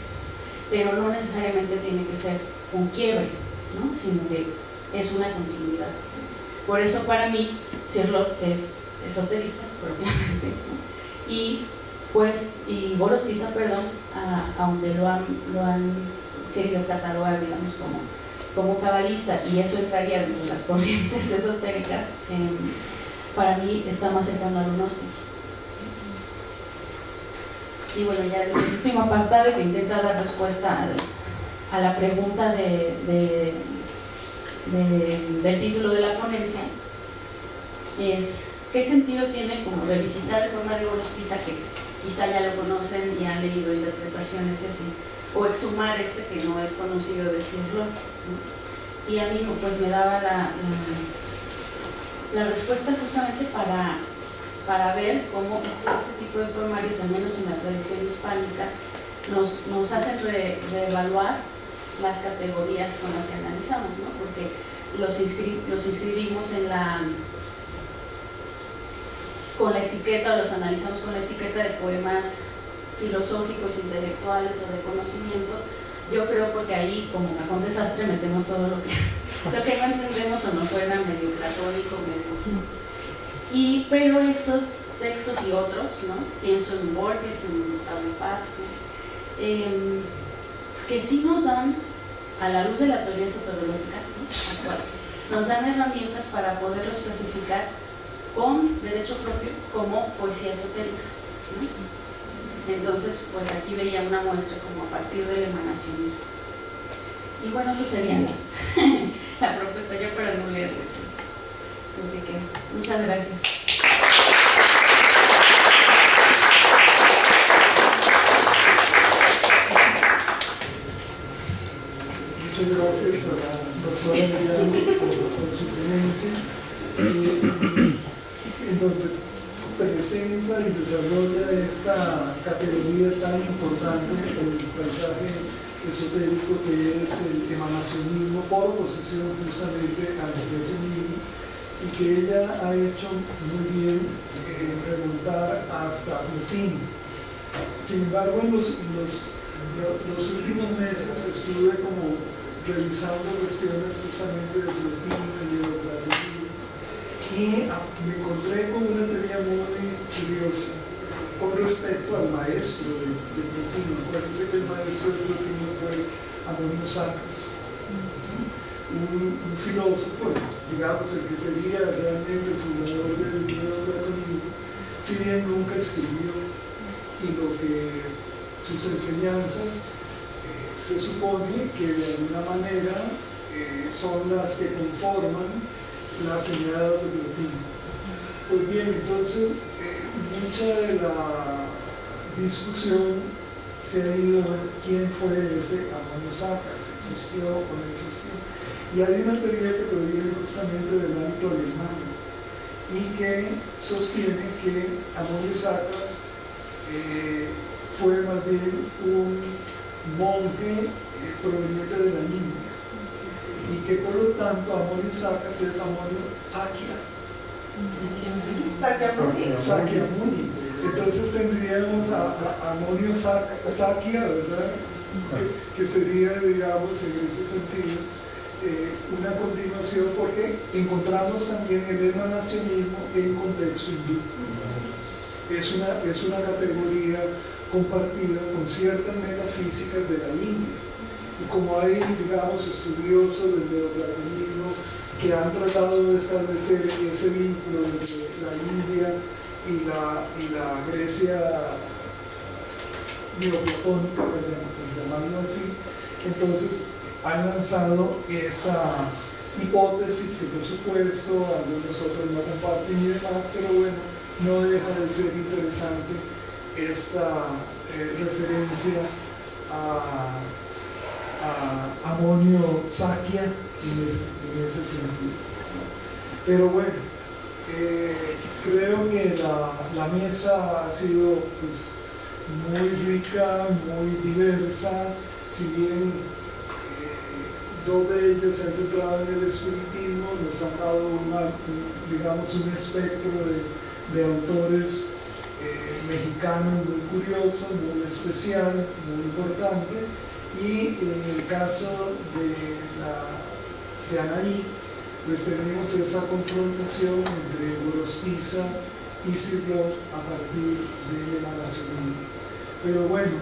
pero no necesariamente tiene que ser un quiebre, ¿no?, sino que es una continuidad. Por eso para mí Cirlot es esoterista propiamente, ¿no?, y Gorostiza, aunque lo han querido catalogar, digamos, como cabalista, y eso entraría dentro de las corrientes esotéricas, para mí está más cercano al gnóstico. Y bueno, ya el último apartado que intenta dar respuesta a la pregunta del título de la ponencia es: ¿qué sentido tiene como revisitar el poema de Gorostiza, que quizá ya lo conocen y han leído interpretaciones y así, o exhumar que no es conocido de Cirlot, ¿no? Y a mí pues me daba la respuesta justamente para ver cómo este tipo de poemarios, al menos en la tradición hispánica, nos hacen reevaluar las categorías con las que analizamos, ¿no?, porque los inscribimos con la etiqueta, o los analizamos con la etiqueta de poemas filosóficos, intelectuales o de conocimiento. Yo creo porque ahí, como cajón desastre, metemos todo lo que no entendemos o nos suena medio platónico, pero estos textos y otros, ¿no?, pienso en Borges, en Pablo Paz, ¿no?, que sí nos dan, a la luz de la teoría soterológica, ¿no?, actual, nos dan herramientas para poderlos clasificar con derecho propio como poesía esotérica, ¿no? Entonces, pues aquí veía una muestra como a partir del emanacionismo. Y bueno, eso sería la propuesta, ya para no leerles lo que queda. Muchas gracias. Muchas gracias a la doctora Mariano por su ponencia, en donde presenta y desarrolla esta categoría tan importante del paisaje esotérico, que es el emanacionismo, por oposición justamente al creacionismo, y que ella ha hecho muy bien remontar hasta Plotino. Sin embargo, en los últimos meses estuve como revisando cuestiones justamente de Plotino y de neoplatonismo, y me encontré con una teoría muy curiosa con respecto al maestro de Plotino. Acuérdense que el maestro de Plotino fue Amonio Sacas, un filósofo, digamos, el que sería realmente el fundador del neoplatonismo, si bien nunca escribió, y sus enseñanzas se supone que de alguna manera son las que conforman las enseñanzas de Plotino. Pues bien, entonces mucha de la discusión se ha ido a ver quién fue ese Amonio Sacas, existió o no existió. Y hay una teoría que proviene justamente del ámbito alemán y que sostiene que Amonio Sacas fue más bien un monje proveniente de la India, y que por lo tanto Amonio Sacas es Amonio Sakya. Sakyamuni. Entonces tendríamos a Amonio Sakya, ¿verdad?, que sería, digamos, en ese sentido una continuación, porque encontramos también el emanacionismo en contexto hindú. Es una categoría compartida con ciertas metafísicas de la India, y como hay, digamos, estudiosos del neoplatonismo que han tratado de establecer ese vínculo entre la India y la Grecia neoplatónica, por llamarlo así. Entonces han lanzado esa hipótesis que por supuesto algunos otros no comparten y demás, pero bueno, no deja de ser interesante esta referencia a Amonio Sakia en ese sentido. Pero bueno, creo que la mesa ha sido pues, muy rica, muy diversa, si bien dos de ellas se han centrado en el espiritismo, nos han dado digamos un espectro de autores mexicanos muy curiosos, muy especial, muy importante, y en el caso de Anaí, pues tenemos esa confrontación entre Gorostiza y Cirlot a partir de la nacionalidad. Pero bueno,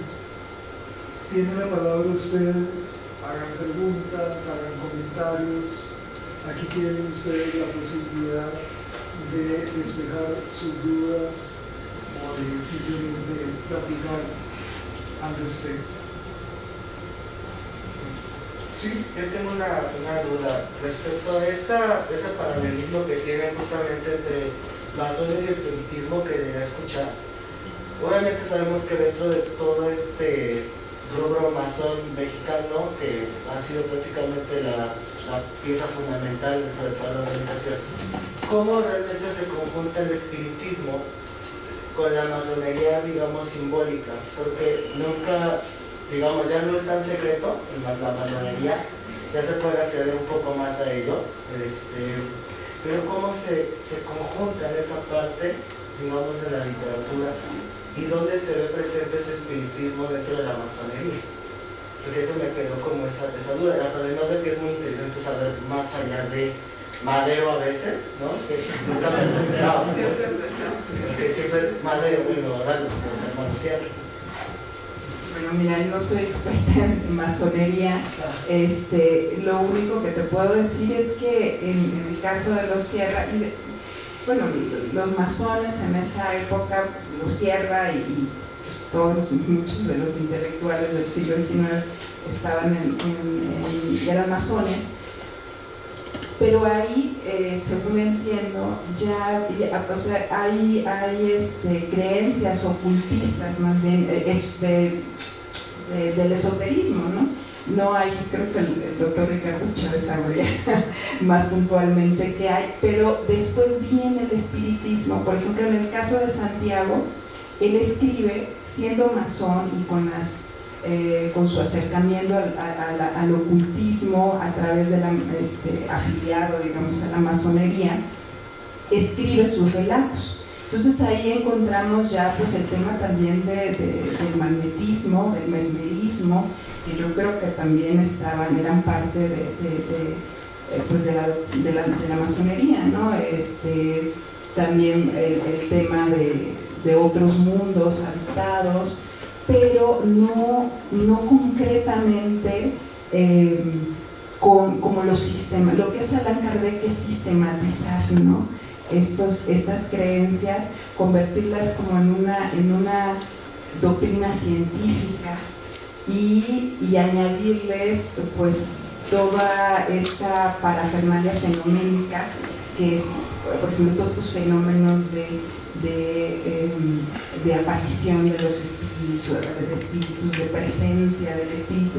tienen la palabra ustedes, hagan preguntas, hagan comentarios, aquí tienen ustedes la posibilidad de despejar sus dudas o de simplemente platicar al respecto. ¿Sí? Yo tengo una duda respecto a ese paralelismo que tiene justamente entre masones y espiritismo que llegué a escuchar. Obviamente sabemos que dentro de todo este rubro masón mexicano, que ha sido prácticamente la pieza fundamental dentro de toda la organización, ¿cómo realmente se conjunta el espiritismo con la masonería, digamos, simbólica? Porque nunca, digamos, ya no es tan secreto la masonería, ya se puede acceder un poco más a ello, pero ¿cómo se conjunta en esa parte, digamos, en la literatura? ¿Y dónde se ve presente ese espiritismo dentro de la masonería? Porque eso me quedó como esa duda, además de que es muy interesante saber más allá de Madero a veces, ¿no? Que nunca me lo esperaba, ¿no? Porque siempre es Madero, bueno, ahora los hermanos Sierra. Bueno, mira, no soy experta en masonería. Lo único que te puedo decir es que en el caso de los Sierra, bueno, los masones en esa época, los Sierra y muchos de los intelectuales del siglo XIX estaban eran masones, pero ahí, según entiendo, ya o sea, hay creencias ocultistas más bien, del esoterismo, ¿no? No hay, creo que el doctor Ricardo Chávez sabría más puntualmente qué hay, pero después viene el espiritismo. Por ejemplo, en el caso de Santiago, él escribe siendo masón y con su acercamiento al ocultismo a través de afiliado, digamos, a la masonería, escribe sus relatos. Entonces ahí encontramos ya pues el tema también del magnetismo, del mesmerismo, que yo creo que también eran parte de la masonería, ¿no? También el tema de otros mundos habitados, pero no concretamente como los sistemas. Lo que hace Allan Kardec es sistematizar, ¿no? Estas creencias, convertirlas como en una doctrina científica y añadirles pues toda esta parafernalia fenoménica que es, por ejemplo, todos estos fenómenos de aparición de los espíritus, de presencia del espíritu.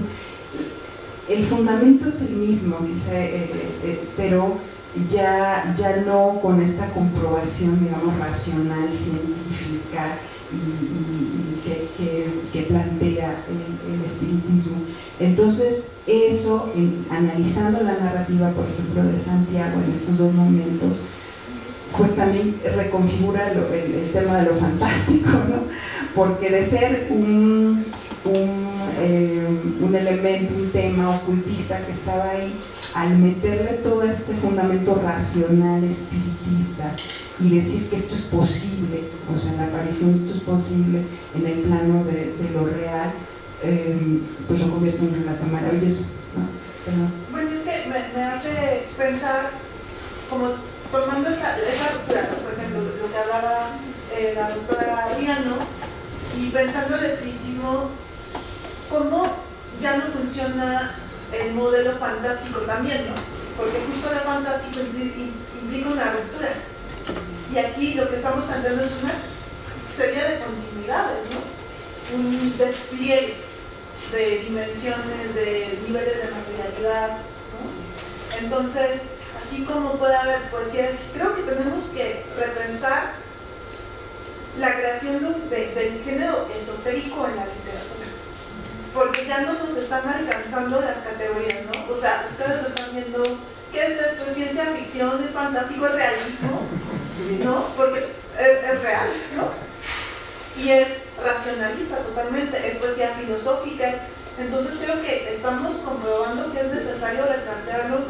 El fundamento es el mismo, pero ya no con esta comprobación, digamos, racional, científica y que plantea el espiritismo. Entonces eso, analizando la narrativa, por ejemplo, de Santiago en estos dos momentos, pues también reconfigura el tema de lo fantástico, ¿no? Porque de ser un elemento, un tema ocultista que estaba ahí, al meterle todo este fundamento racional, espiritista, y decir que esto es posible, o sea, la aparición de esto es posible en el plano de lo real, pues lo convierte en un relato maravilloso, ¿no? Perdón. Bueno, es que me hace pensar, como tomando esa ruptura, ¿no? Por ejemplo, lo que hablaba la doctora Ariano, y pensando el espiritismo, cómo ya no funciona el modelo fantástico también, ¿no? Porque justo lo fantástico implica una ruptura. Y aquí lo que estamos planteando es una serie de continuidades, ¿no? Un despliegue de dimensiones, de niveles de materialidad, ¿no? Entonces, así como puede haber poesías, creo que tenemos que repensar la creación del género esotérico en la literatura, porque ya no nos están alcanzando las categorías, ¿no? O sea, ustedes lo están viendo, ¿qué es esto? ¿Es ciencia ficción? ¿Es fantástico? ¿Es realismo? ¿No? Porque es real, ¿no? Y es racionalista totalmente, es poesía filosófica, entonces creo que estamos comprobando que es necesario replantearnos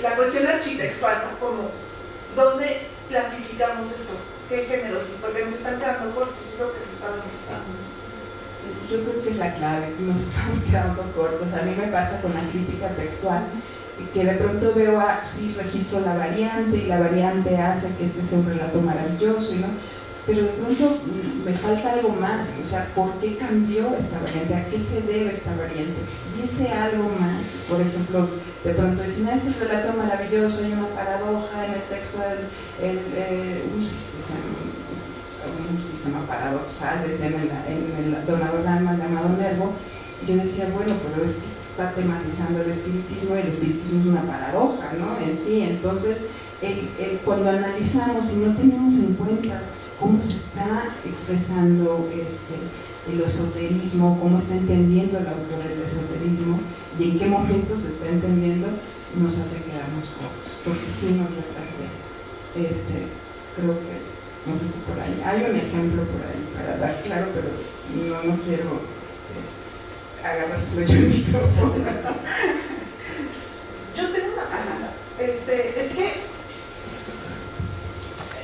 la cuestión architectual, ¿no? Como, ¿dónde clasificamos esto? ¿Qué géneros? Porque nos están quedando cortos, es lo que se está demostrando. Yo creo que es la clave, que nos estamos quedando cortos. A mí me pasa con la crítica textual, que de pronto veo, sí, registro la variante, y la variante hace que este sea un relato maravilloso, ¿no? Pero de pronto me falta algo más, o sea, ¿por qué cambió esta variante? ¿A qué se debe esta variante? Y ese algo más, por ejemplo, de pronto dicen, es el relato maravilloso, hay una paradoja en el texto, un sistema paradoxal, decían en el donador de almas llamado Nervo. Yo decía, bueno, pero es que está tematizando el espiritismo, y el espiritismo es una paradoja, ¿no? En sí, entonces, cuando analizamos y no tenemos en cuenta cómo se está expresando el esoterismo, cómo está entendiendo el autor el esoterismo y en qué momento se está entendiendo, nos hace quedarnos cortos, porque sí nos replantea. Creo que, no sé si por ahí, hay un ejemplo por ahí para dar claro, pero no quiero agarrárselo yo el micrófono. Yo tengo una pregunta. Es que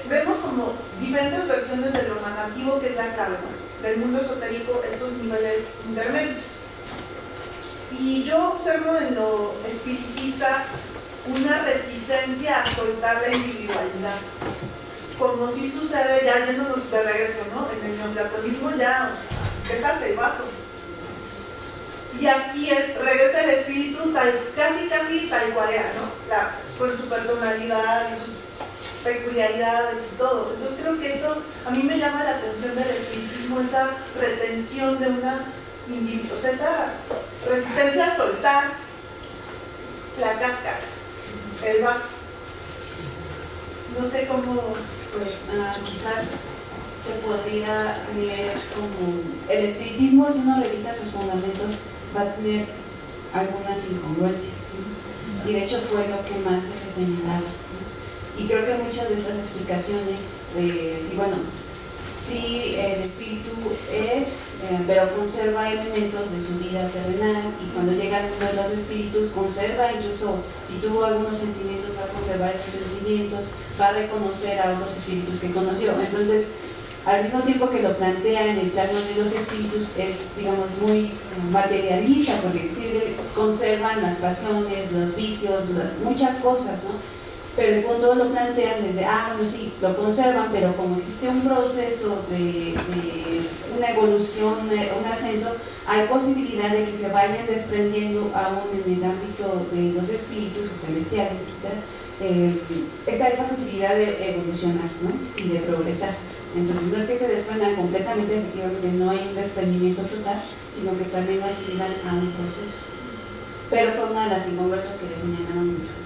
vemos como diferentes versiones de lo narrativo que es la clave, ¿no? Del mundo esotérico, estos niveles intermedios. Y yo observo en lo espiritista una reticencia a soltar la individualidad, como si sucede ya yéndonos de regreso, ¿no? En el neoplatonismo ya, o sea, dejas el vaso. Y aquí regresa el espíritu casi tal cual era, ¿no? Con su personalidad y sus peculiaridades y todo. Entonces creo que eso a mí me llama la atención del espiritismo, esa retención de una individuo, o sea, esa resistencia a soltar la cáscara, el vaso. No sé cómo... Pues quizás se podría leer como el espiritismo, si uno revisa sus fundamentos, va a tener algunas incongruencias, ¿no? Y de hecho fue lo que más se señalaba, ¿no? Y creo que muchas de estas explicaciones, sí, el espíritu pero conserva elementos de su vida terrenal, y cuando llega al mundo de los espíritus conserva, incluso si tuvo algunos sentimientos, va a conservar esos sentimientos, va a reconocer a otros espíritus que conoció. Entonces, al mismo tiempo que lo plantea en el plano de los espíritus, es, digamos, muy materialista, porque sí conservan las pasiones, los vicios, muchas cosas, ¿no? Pero el punto lo plantean desde, bueno, sí, lo conservan, pero como existe un proceso de una evolución, un ascenso, hay posibilidad de que se vayan desprendiendo aún en el ámbito de los espíritus, los celestiales, etc. Está esa posibilidad de evolucionar, ¿no? Y de progresar. Entonces no es que se desprendan completamente, efectivamente no hay un desprendimiento total, sino que también lo asimilan a un proceso. Pero fue una de las incongruencias que le señalaron mucho.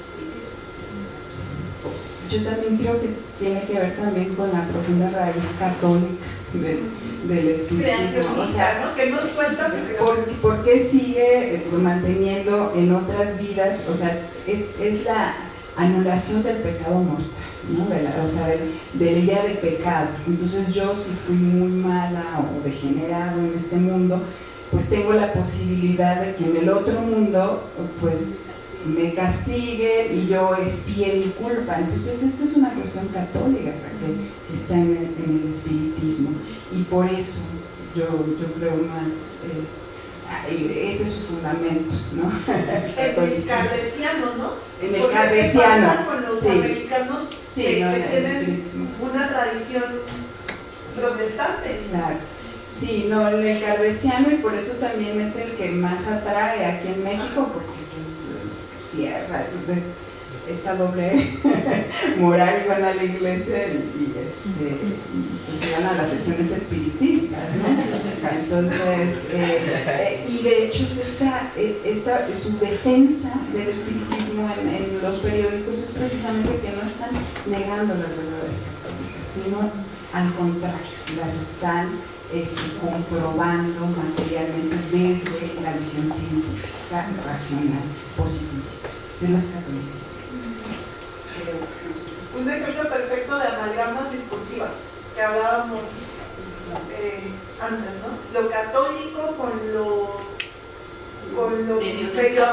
Yo también creo que tiene que ver también con la profunda raíz católica del espiritismo. O sea, ¿no? Que nos cuentas. ¿Por qué sigue manteniendo en otras vidas? O sea, es la anulación del pecado mortal, ¿no? De la idea de pecado. Entonces yo, si fui muy mala o degenerado en este mundo, pues tengo la posibilidad de que en el otro mundo, pues me castiguen y yo expíe mi culpa. Entonces esta es una cuestión católica que está en el espiritismo, y por eso yo creo más ese es su fundamento, ¿no? El cardesiano, ¿no? En el cardesiano. ¿Qué pasa con los americanos sí, que tienen una tradición protestante. Claro. Sí, no, el kardeciano, y por eso también es el que más atrae aquí en México, porque pues cierra esta doble moral, y van a la iglesia y pues se van a las sesiones espiritistas, ¿no? Entonces, y de hecho es su defensa del espiritismo en los periódicos es precisamente que no están negando las verdades católicas, sino al contrario, las están comprobando materialmente desde la visión científica, racional, positivista de los catolicismos. Un ejemplo perfecto de amalgamas discursivas que hablábamos antes, ¿no? Lo católico con lo medio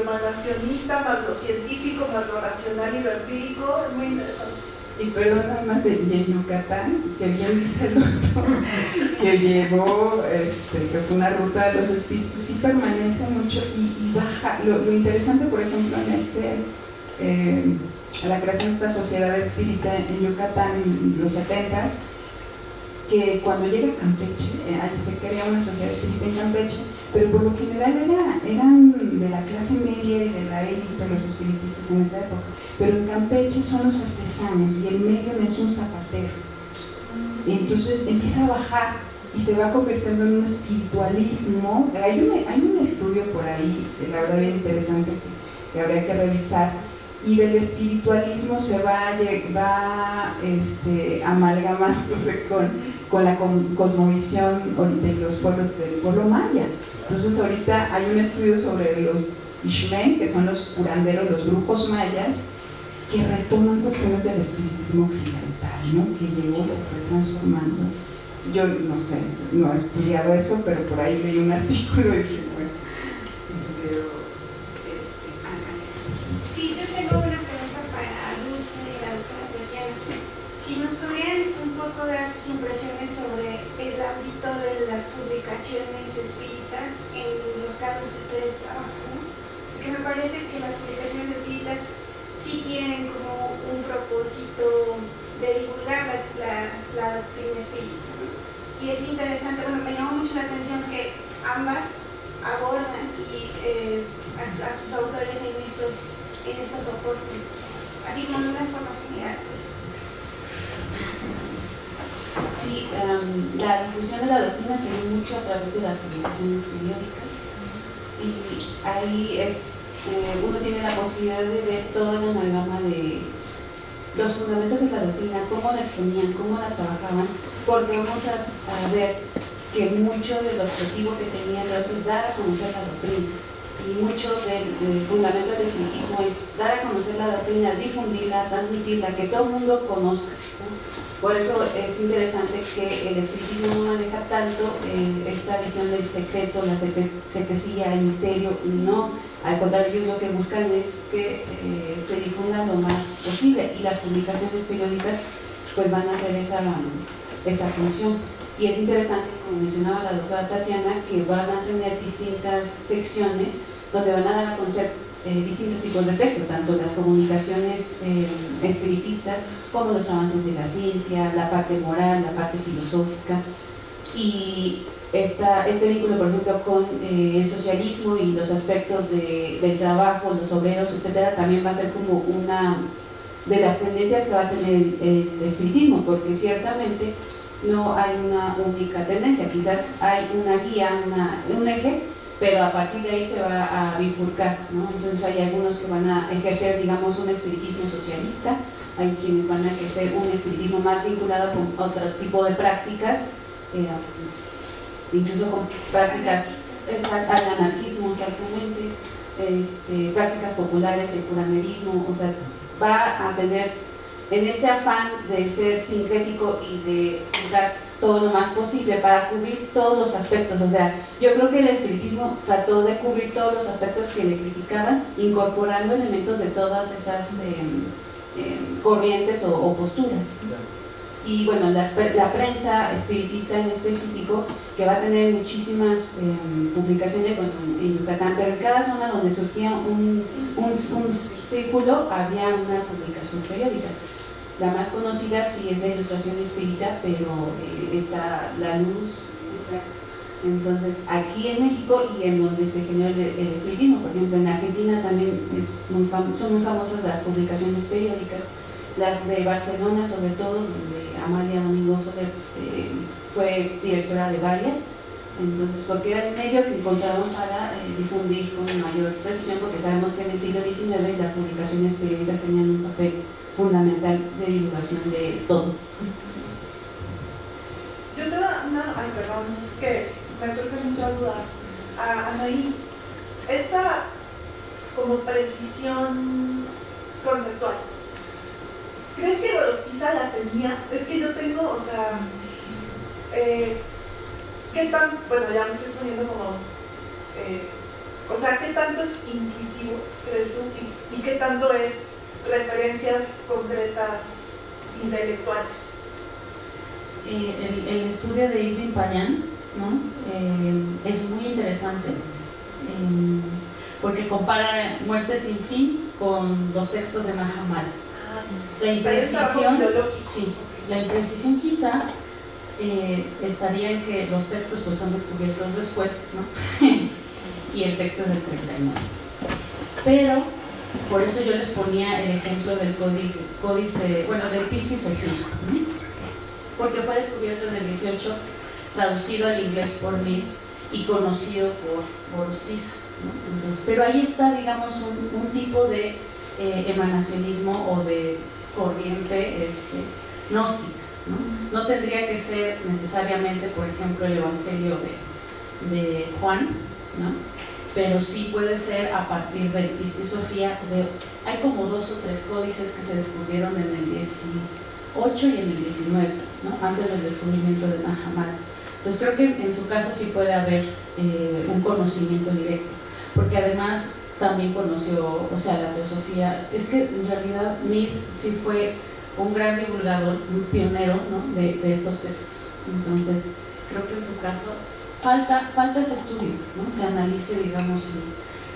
emanacionista, más lo científico, más lo racional y lo empírico, es muy interesante. Y perdón, nada más en Yucatán, que bien dice el doctor, que llegó, que fue una ruta de los espíritus, sí permanece mucho y baja. Lo interesante, por ejemplo, en la creación de esta sociedad espírita en Yucatán en los 70s, que cuando llega a Campeche, se crea una sociedad espírita en Campeche, pero por lo general eran de la clase media y de la élite los espiritistas en esa época, pero en Campeche son los artesanos y el medium es un zapatero, y entonces empieza a bajar y se va convirtiendo en un espiritualismo. Hay un estudio por ahí, la verdad bien interesante, que habría que revisar, y del espiritualismo se va amalgamándose con la cosmovisión de los pueblos del pueblo maya. Entonces ahorita hay un estudio sobre los Ixmén, que son los curanderos, los brujos mayas, que retoman cuestiones del espiritismo occidental, ¿no? Que llegó y se fue transformando. Yo no sé, no he estudiado eso, pero por ahí leí un artículo y dije, bueno, Sí, yo tengo una pregunta para Dulce y la doctora Tatiana. Si nos podrían un poco dar sus impresiones sobre el ámbito de las publicaciones espíritas en los casos que ustedes trabajan, ¿no? Porque me parece que las publicaciones espíritas sí tienen como un propósito de divulgar la doctrina espírita, ¿no? Y es interesante, bueno, me llamó mucho la atención que ambas abordan a sus autores en estos soportes, así como de una forma general, pues. Sí, la difusión de la doctrina se dio mucho a través de las publicaciones periódicas, y ahí uno tiene la posibilidad de ver toda la amalgama de los fundamentos de la doctrina, cómo la exponían, cómo la trabajaban, porque vamos a ver que mucho del objetivo que tenían es dar a conocer la doctrina, y mucho del fundamento del espiritismo es dar a conocer la doctrina, difundirla, transmitirla, que todo el mundo conozca, ¿no? Por eso es interesante que el espiritismo no maneja tanto esta visión del secreto, la secrecía, el misterio, no, al contrario, ellos lo que buscan es que se difunda lo más posible, y las publicaciones periódicas pues van a hacer esa función. Y es interesante, como mencionaba la doctora Tatiana, que van a tener distintas secciones donde van a dar a conocer distintos tipos de texto, tanto las comunicaciones espiritistas como los avances de la ciencia, la parte moral, la parte filosófica, y este vínculo, por ejemplo, con el socialismo y los aspectos del trabajo, los obreros, etcétera, también va a ser como una de las tendencias que va a tener el espiritismo, porque ciertamente no hay una única tendencia, quizás hay una guía, un eje, pero a partir de ahí se va a bifurcar, ¿no? Entonces hay algunos que van a ejercer, digamos, un espiritismo socialista, hay quienes van a ejercer un espiritismo más vinculado con otro tipo de prácticas, incluso con prácticas al anarquismo, exactamente, prácticas populares, el curanderismo, o sea, va a tener, en este afán de ser sincrético y de dar todo lo más posible para cubrir todos los aspectos. O sea, yo creo que el espiritismo trató de cubrir todos los aspectos que le criticaban, incorporando elementos de todas esas corrientes o posturas. Y bueno, la prensa espiritista en específico, que va a tener muchísimas publicaciones en Yucatán, pero en cada zona donde surgía un círculo había una publicación periódica. La más conocida sí es la Ilustración Espírita, pero está La Luz. Entonces, aquí en México y en donde se generó el espiritismo, por ejemplo, en Argentina también son muy famosas las publicaciones periódicas, las de Barcelona sobre todo, donde Amalia Domingo Soler fue directora de varias. Entonces, porque era el medio que encontraron para difundir con mayor precisión, porque sabemos que en el siglo XIX las publicaciones periódicas tenían un papel fundamental de divulgación de todo. Yo tengo ay, perdón, es que me surgen muchas dudas. Anaí, esta como precisión conceptual, ¿crees que Gorostiza la tenía? Es que yo tengo, o sea, ¿qué tan, bueno, ya me estoy poniendo como, o sea, qué tanto es intuitivo, crees tú, y qué tanto es referencias concretas intelectuales? El estudio de Irving Payan, ¿no? Es muy interesante porque compara Muerte sin fin con los textos de Mahamad. La imprecisión, sí, la imprecisión quizá estaría en que los textos pues son descubiertos después, ¿no? Y el texto es del 39. Pero por eso yo les ponía el ejemplo del códice, bueno, del Pistis Sophia, ¿no? Porque fue descubierto en el 18, traducido al inglés por mí y conocido por Gorostiza, ¿no? Entonces, pero ahí está, digamos, un tipo de emanacionismo o de corriente gnóstica, ¿no? No tendría que ser necesariamente, por ejemplo, el Evangelio de Juan, ¿no? Pero sí puede ser a partir del Pistis Sophia. Hay como 2 o 3 códices que se descubrieron en el 18 y en el 19, ¿no? Antes del descubrimiento de Mahamad. Entonces creo que en su caso sí puede haber un conocimiento directo, porque además también conoció, o sea, la teosofía. Es que en realidad Mead sí fue un gran divulgador, un pionero, ¿no? de estos textos. Entonces creo que en su caso falta ese estudio, ¿no? Que analice, digamos,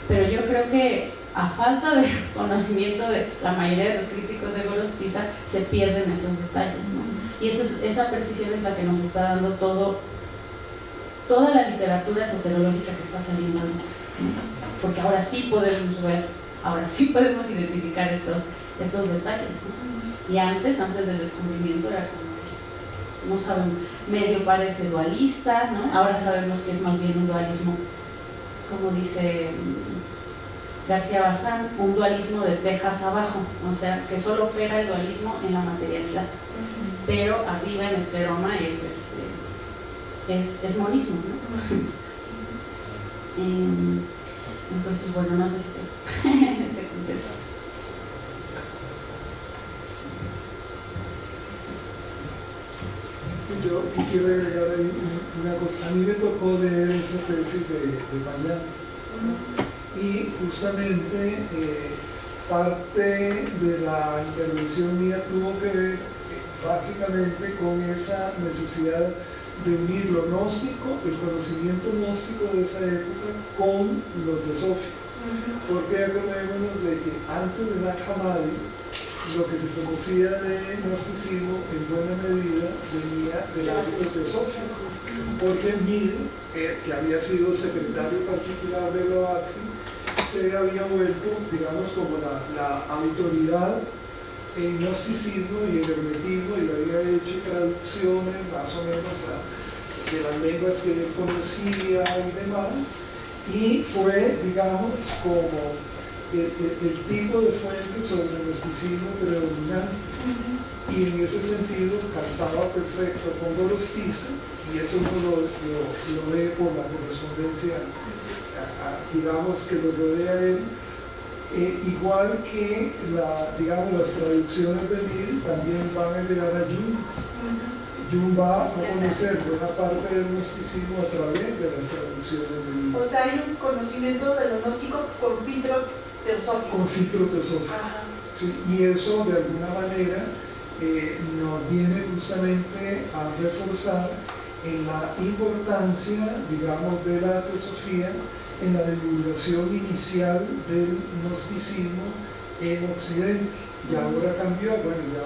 pero yo creo que a falta de conocimiento de la mayoría de los críticos de Gorostiza se pierden esos detalles, ¿no? Y esa precisión es la que nos está dando toda la literatura esoterológica que está saliendo ahorita, ¿no? Porque ahora sí podemos ver, ahora sí podemos identificar estos detalles, ¿no? Y antes del descubrimiento era como que no sabemos, medio parece dualista, ¿no? Ahora sabemos que es más bien un dualismo, como dice García Bazán, un dualismo de tejas abajo, o sea, que solo opera el dualismo en la materialidad, pero arriba en el pleroma es monismo, ¿no? Entonces, bueno, no sé si te contestas. Sí, yo quisiera agregar ahí una cosa. A mí me tocó leer esa tesis de Payan, ¿no? Y justamente parte de la intervención mía tuvo que ver básicamente con esa necesidad de unir lo gnóstico, el conocimiento gnóstico de esa época con lo teosófico. Porque acordémonos de que antes de Nag Hammadi lo que se conocía de gnosticismo en buena medida venía del ámbito teosófico, porque Mead, que había sido secretario particular de Blavatsky, se había vuelto, digamos, como la autoridad en gnosticismo y en hermetismo, y había hecho traducciones más o menos de las lenguas que él conocía y demás, y fue, digamos, como el tipo de fuente sobre el gnosticismo predominante, y en ese sentido calzaba perfecto con Gorostiza, y eso uno lo ve por la correspondencia, digamos, que lo rodea a él. Igual que digamos, las traducciones de Mead también van a llegar a Jung. Jung va a conocer buena parte del gnosticismo a través de las traducciones de Mead. O sea, hay un conocimiento de lo gnóstico con filtro teosófico. Con filtro teosófico. Sí, y eso de alguna manera nos viene justamente a reforzar en la importancia, digamos, de la teosofía en la divulgación inicial del gnosticismo en Occidente. Y ahora cambió, bueno, ya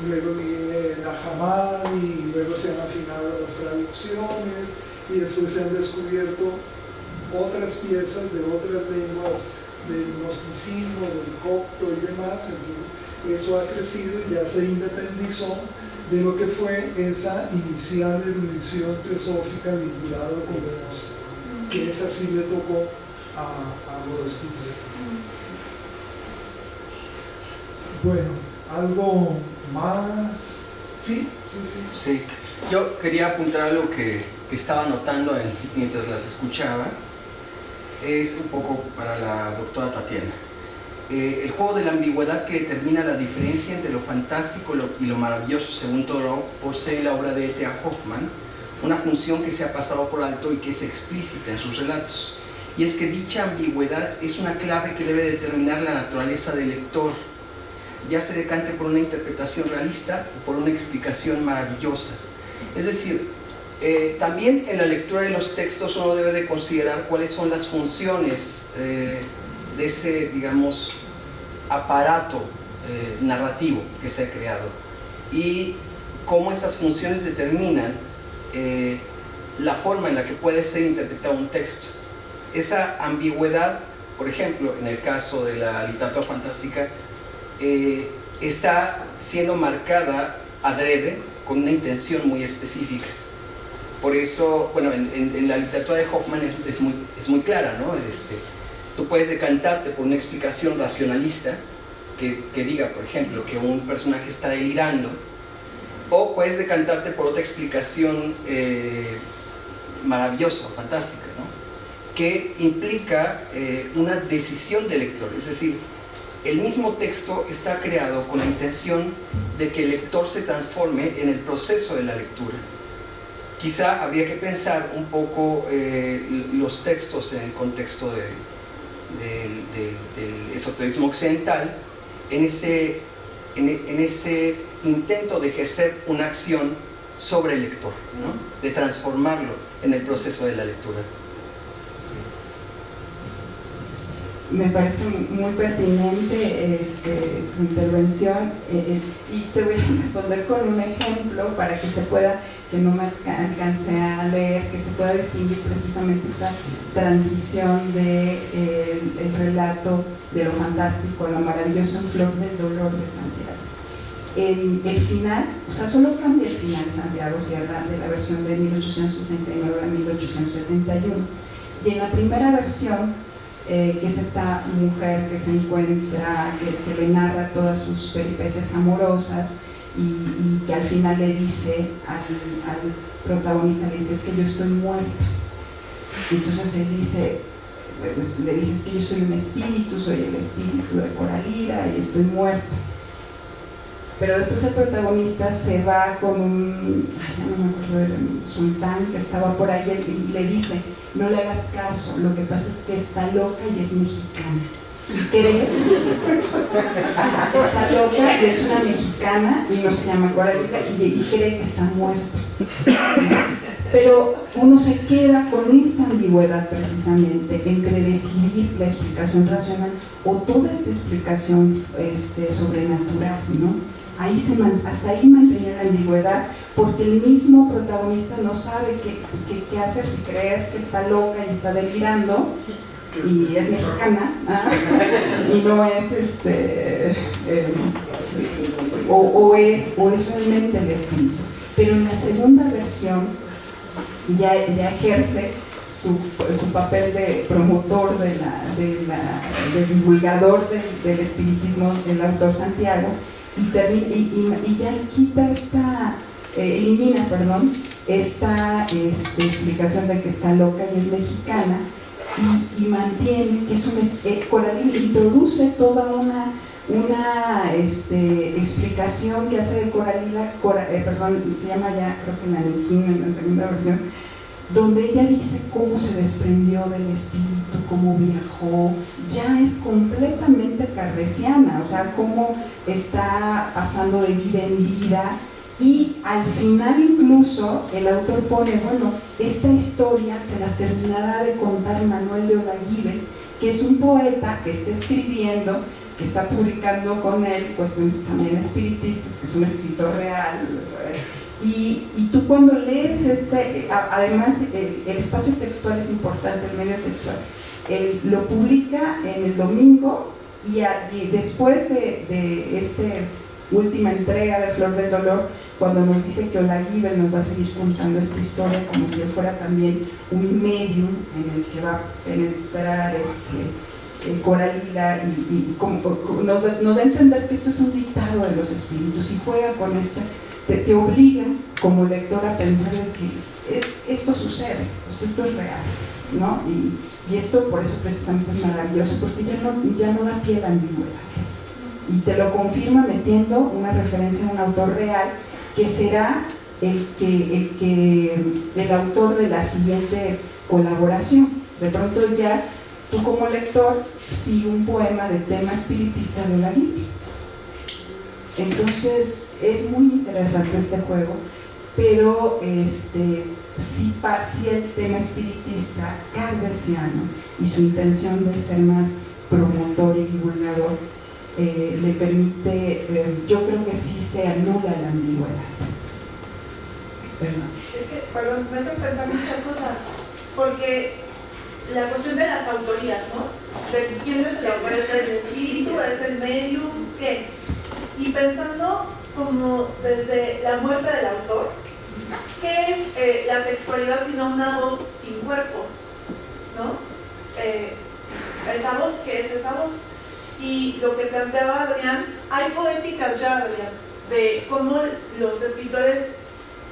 luego viene la Hamadi, luego se han afinado las traducciones y después se han descubierto otras piezas de otras lenguas del gnosticismo, del copto y demás. Entonces eso ha crecido y ya se independizó de lo que fue esa inicial erudición teosófica vinculada con lo gnóstico, que esa sí le tocó a Gorostiza. Bueno, algo más. Sí. Sí, yo quería apuntar algo que estaba notando mientras las escuchaba. Es un poco para la doctora Tatiana. El juego de la ambigüedad que determina la diferencia entre lo fantástico y lo maravilloso, según Thoreau, posee la obra de E.T.A. Hoffmann una función que se ha pasado por alto y que es explícita en sus relatos. Y es que dicha ambigüedad es una clave que debe determinar la naturaleza del lector, ya se decante por una interpretación realista o por una explicación maravillosa. Es decir, también en la lectura de los textos uno debe de considerar cuáles son las funciones de ese, digamos, aparato narrativo que se ha creado y cómo esas funciones determinan la forma en la que puede ser interpretado un texto. Esa ambigüedad, por ejemplo, en el caso de la literatura fantástica, está siendo marcada adrede con una intención muy específica. Por eso, bueno, en la literatura de Hoffmann es muy clara, ¿no? Tú puedes decantarte por una explicación racionalista que diga, por ejemplo, que un personaje está delirando, o puedes decantarte por otra explicación maravillosa, fantástica, ¿no? Que implica una decisión del lector. Es decir, el mismo texto está creado con la intención de que el lector se transforme en el proceso de la lectura. Quizá habría que pensar un poco los textos en el contexto del esoterismo occidental, en ese intento de ejercer una acción sobre el lector, ¿no? De transformarlo en el proceso de la lectura. Me parece muy pertinente tu intervención y te voy a responder con un ejemplo para que se pueda, que no me alcance a leer, que se pueda distinguir precisamente esta transición del relato de lo fantástico a lo maravilloso en Flor del Dolor de Santiago. En el final, o sea, solo cambia el final de Santiago Sierra de la versión de 1869 a 1871, y en la primera versión, que es esta mujer que se encuentra, que le narra todas sus peripecias amorosas y que al final le dice al protagonista, le dice, es que yo estoy muerta. Y entonces él dice, pues, le dice, es que yo soy un espíritu, soy el espíritu de Coralira y estoy muerta. Pero después el protagonista se va con un, ya no me acuerdo, era un sultán que estaba por ahí y le dice, no le hagas caso, lo que pasa es que está loca y es mexicana. Y cree, está loca y es una mexicana y no se llama Coralina y cree que está muerta. Pero uno se queda con esta ambigüedad precisamente entre decidir la explicación racional o toda esta explicación sobrenatural, ¿no? Hasta ahí mantenía la ambigüedad, porque el mismo protagonista no sabe qué hacer, si creer que está loca y está delirando y es mexicana, y no es o es realmente el espíritu. Pero en la segunda versión ya ejerce su papel de promotor, de divulgador del espiritismo, el autor Santiago, y ya elimina esta explicación de que está loca y es mexicana, y mantiene que es Coralina introduce toda una explicación que hace de Coralina, se llama ya, creo que Naniquín en la segunda versión, donde ella dice cómo se desprendió del espíritu, cómo viajó, ya es completamente kardeciana, o sea, cómo está pasando de vida en vida, y al final incluso el autor pone, bueno, esta historia se las terminará de contar Manuel de Olaguibel, que es un poeta que está escribiendo que está publicando con él cuestiones también espiritistas, que es un escritor real, y tú cuando lees además el espacio textual es importante, el medio textual, él lo publica en el domingo y después de esta última entrega de Flor del Dolor, cuando nos dice que Olaguibel nos va a seguir contando esta historia como si él fuera también un medium en el que va a penetrar Coralila y nos da a entender que esto es un dictado de los espíritus y juega con te obliga como lector a pensar de que esto sucede, esto es real, ¿no? Y esto por eso precisamente es maravilloso, porque ya no da pie a la ambigüedad y te lo confirma metiendo una referencia a un autor real que será el autor de la siguiente colaboración. De pronto ya tú como lector sigue un poema de tema espiritista de Olaguibel. Entonces es muy interesante este juego, pero sí el tema espiritista cartesiano y su intención de ser más promotor y divulgador le permite, yo creo que sí se anula la ambigüedad. Perdón, me hacen pensar muchas cosas, porque la cuestión de las autorías, ¿no? De quién es el autor, es el espíritu, es el medium, ¿qué? Y pensando como desde la muerte del autor, ¿qué es la textualidad sino una voz sin cuerpo? ¿No? Esa voz, ¿qué es esa voz? Y lo que planteaba Adrián, hay poéticas ya, Adrián, de cómo los escritores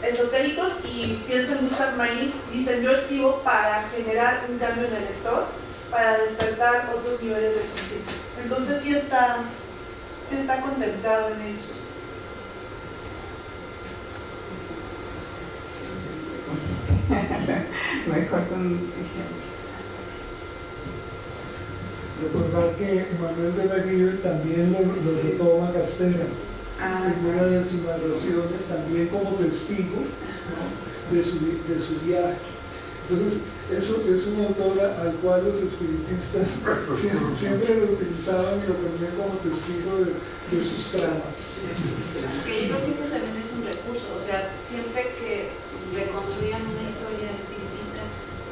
esotéricos, y pienso en Gustav Mahler, dicen: yo escribo para generar un cambio en el lector, para despertar otros niveles de conciencia. Entonces sí está contemplado en ellos. Mejor con un ejemplo. Recordar que Manuel de Olaguibel también lo retoma Castella en una de sus narraciones, también como testigo, ¿no?, de su viaje. Entonces, eso es un autor al cual los espiritistas siempre lo utilizaban y lo ponían como testigo de sus tramas. Que yo creo que eso también es un recurso, o sea, siempre que reconstruían una historia espiritista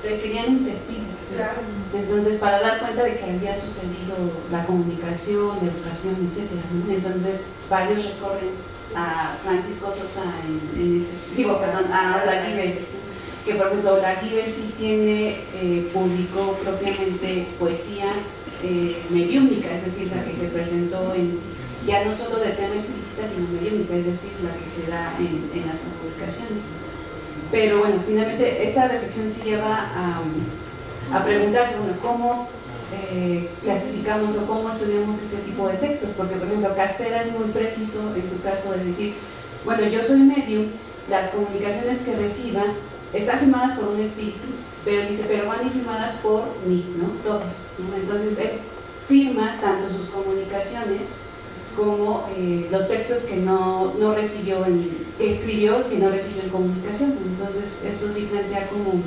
requerían un testigo. Claro. Entonces, para dar cuenta de que había sucedido la comunicación, la educación, etc., ¿no? Entonces, varios recorren a Francisco Sosa a Olaguibel, que por ejemplo Olaguibel sí publicó propiamente poesía mediúmnica, es decir, la que se presentó ya no solo de tema espiritista, sino mediúnica, es decir, la que se da en las publicaciones. Pero bueno, finalmente esta reflexión sí lleva a preguntarse, bueno, ¿cómo clasificamos o cómo estudiamos este tipo de textos? Porque, por ejemplo, Castella es muy preciso en su caso de decir, bueno, yo soy medium, las comunicaciones que reciba están firmadas por un espíritu, pero dice, pero van a ir firmadas por mí, ¿no? Todas, ¿no? Entonces él firma tanto sus comunicaciones como los textos que no recibió, que escribió, que no recibió en comunicación. Entonces esto sí plantea como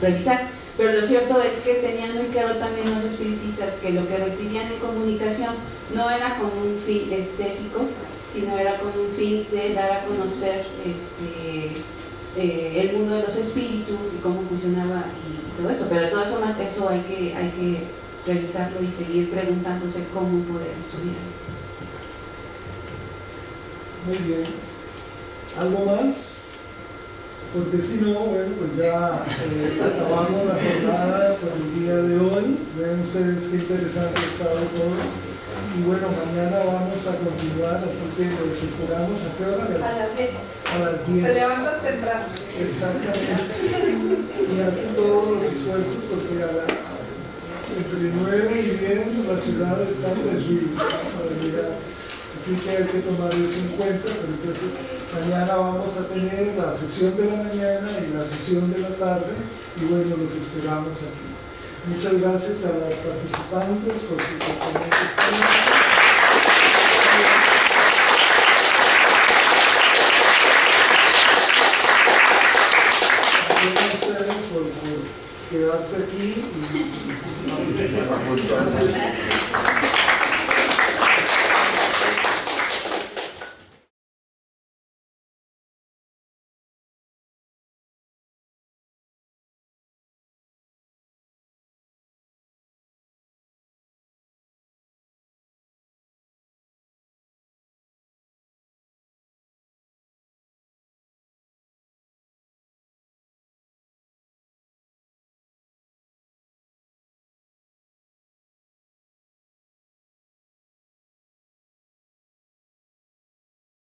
revisar. Pero lo cierto es que tenían muy claro también los espiritistas que lo que recibían en comunicación no era con un fin estético, sino era con un fin de dar a conocer el mundo de los espíritus y cómo funcionaba y todo esto. Pero de todas formas eso hay que revisarlo y seguir preguntándose cómo poder estudiar. Muy bien. ¿Algo más? Porque si no, bueno, pues ya acabamos la jornada por el día de hoy. Ven ustedes qué interesante ha estado todo. Y bueno, mañana vamos a continuar, así que les esperamos. ¿A qué hora? A las 10. A las 10. Se levantan temprano. Exactamente. Y hacen todos los esfuerzos porque entre 9 y 10 la ciudad está terrible para llegar. Así que hay que tomar eso en cuenta, pero entonces mañana vamos a tener la sesión de la mañana y la sesión de la tarde, y bueno, los esperamos aquí. Muchas gracias a los participantes por sus excelentes preguntas. Gracias a ustedes por quedarse aquí y participar. Gracias.